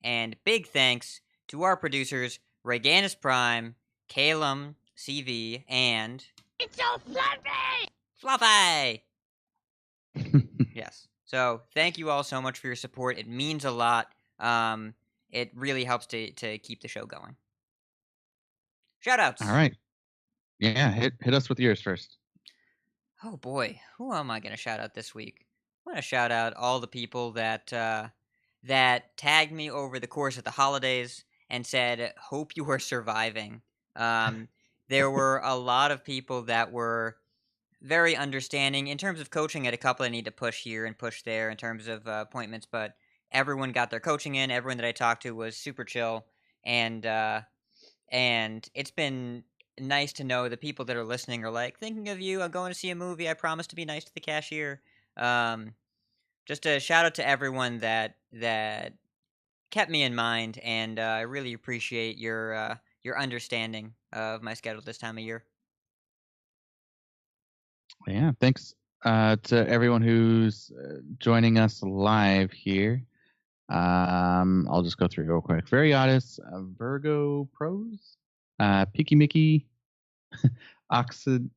And big thanks to our producers, Reganus Prime, Calum, CV, and... It's so fluffy! Fluffy! Yes. So thank you all so much for your support. It means a lot. It really helps to keep the show going. Shoutouts. All right. Yeah, hit us with yours first. Oh boy, who am I going to shout out this week? I want to shout out all the people that that tagged me over the course of the holidays and said, "Hope you are surviving." There were a lot of people that were very understanding in terms of coaching. At a couple I need to push here and push there in terms of appointments, but everyone got their coaching in. Everyone that I talked to was super chill, and it's been nice to know the people that are listening are like, thinking of you. I'm going to see a movie. I promise to be nice to the cashier. Just a shout out to everyone that kept me in mind, and I really appreciate your understanding of my schedule this time of year. Yeah, thanks to everyone who's joining us live here. I'll just go through real quick. Variatus, Virgo Pros, Picky Mickey, Oxidized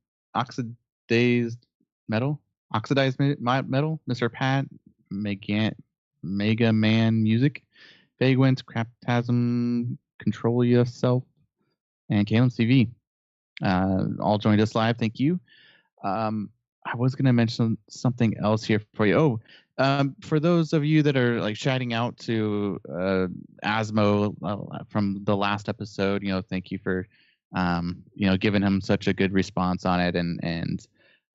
Metal, Mr. Pat, Mega Man Music, Vagrant, Craptasm, Control Yourself, and Calum CV. All joined us live. Thank you. I was going to mention something else here for you. For those of you that are like shouting out to Asmo from the last episode, thank you for giving him such a good response on it. And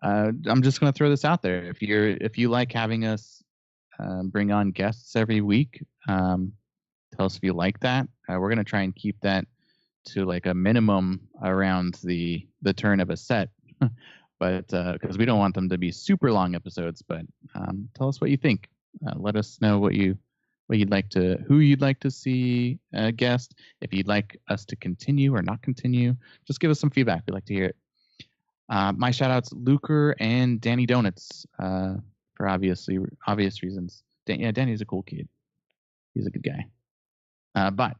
I'm just going to throw this out there. If you like having us bring on guests every week, tell us if you like that. We're going to try and keep that to like a minimum around the turn of a set. but because we don't want them to be super long episodes. But tell us what you think. Let us know who you'd like to see a guest. If you'd like us to continue or not continue, just give us some feedback. We'd like to hear it. My shout outs, Luker and Danny Donuts, for obvious reasons. Danny's a cool kid. He's a good guy. But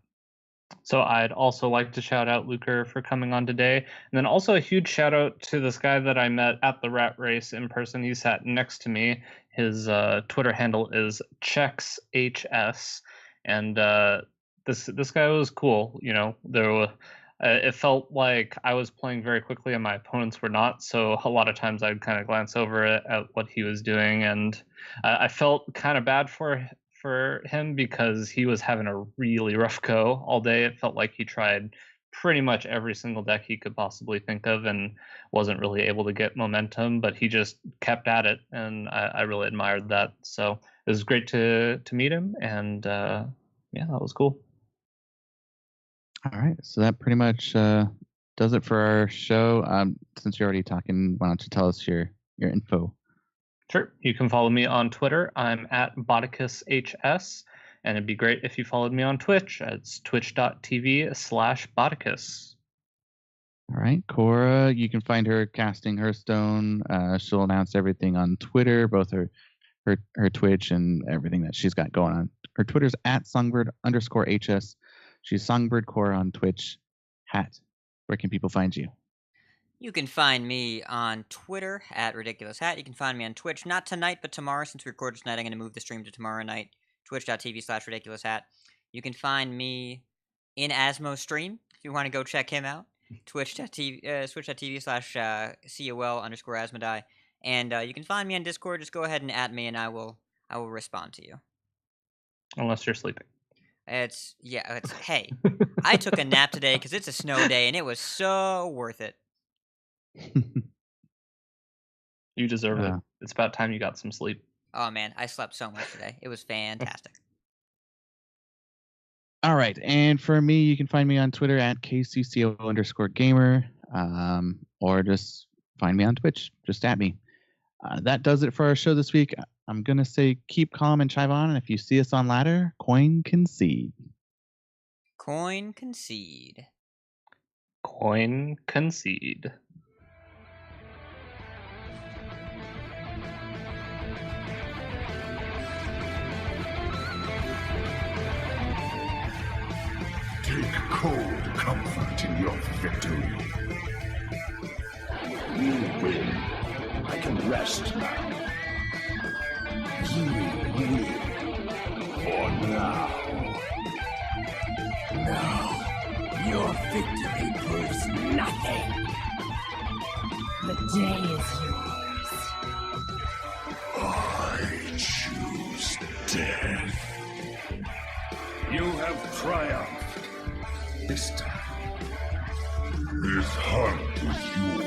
So I'd also like to shout out Luker for coming on today. And then also a huge shout out to this guy that I met at the rat race in person. He sat next to me. His Twitter handle is ChecksHS. And this guy was cool. You know, it felt like I was playing very quickly and my opponents were not. So a lot of times I'd kind of glance over at what he was doing. And I felt kind of bad for him because he was having a really rough go all day. It felt like he tried pretty much every single deck he could possibly think of and wasn't really able to get momentum, but he just kept at it, and I really admired that. So it was great to meet him, and yeah, that was cool. All right, so that pretty much does it for our show. Since you're already talking, why don't you tell us your info? Sure. You can follow me on Twitter. I'm at BoticusHS. And it'd be great if you followed me on Twitch. It's twitch.tv/Boticus. All right. Cora, you can find her casting Hearthstone. She'll announce everything on Twitter, both her Twitch and everything that she's got going on. Her Twitter's at songbird_HS. She's Songbird Cora on Twitch. Hat, where can people find you? You can find me on Twitter at Ridiculous Hat. You can find me on Twitch, not tonight, but tomorrow. Since we record tonight, I'm going to move the stream to tomorrow night. Twitch.tv/Ridiculous Hat. You can find me in Asmo stream if you want to go check him out. Twitch.tv/COL_Asmodai. And you can find me on Discord. Just go ahead and at me, and I will respond to you. Unless you're sleeping. Hey, I took a nap today because it's a snow day, and it was so worth it. You deserve it. It's about time you got some sleep. Oh man, I slept so much today. It was fantastic. All right, and for me, you can find me on Twitter at KCCO_gamer, or just find me on Twitch. Just at me. That does it for our show this week. I'm gonna say keep calm and chive on, and if you see us on ladder, coin concede. Coin concede. Coin concede. Take cold comfort in your victory. You win. I can rest now. You win. For now. Now, your victory proves nothing. The day is yours. I choose death. You have triumphed. This time. This hunt is yours.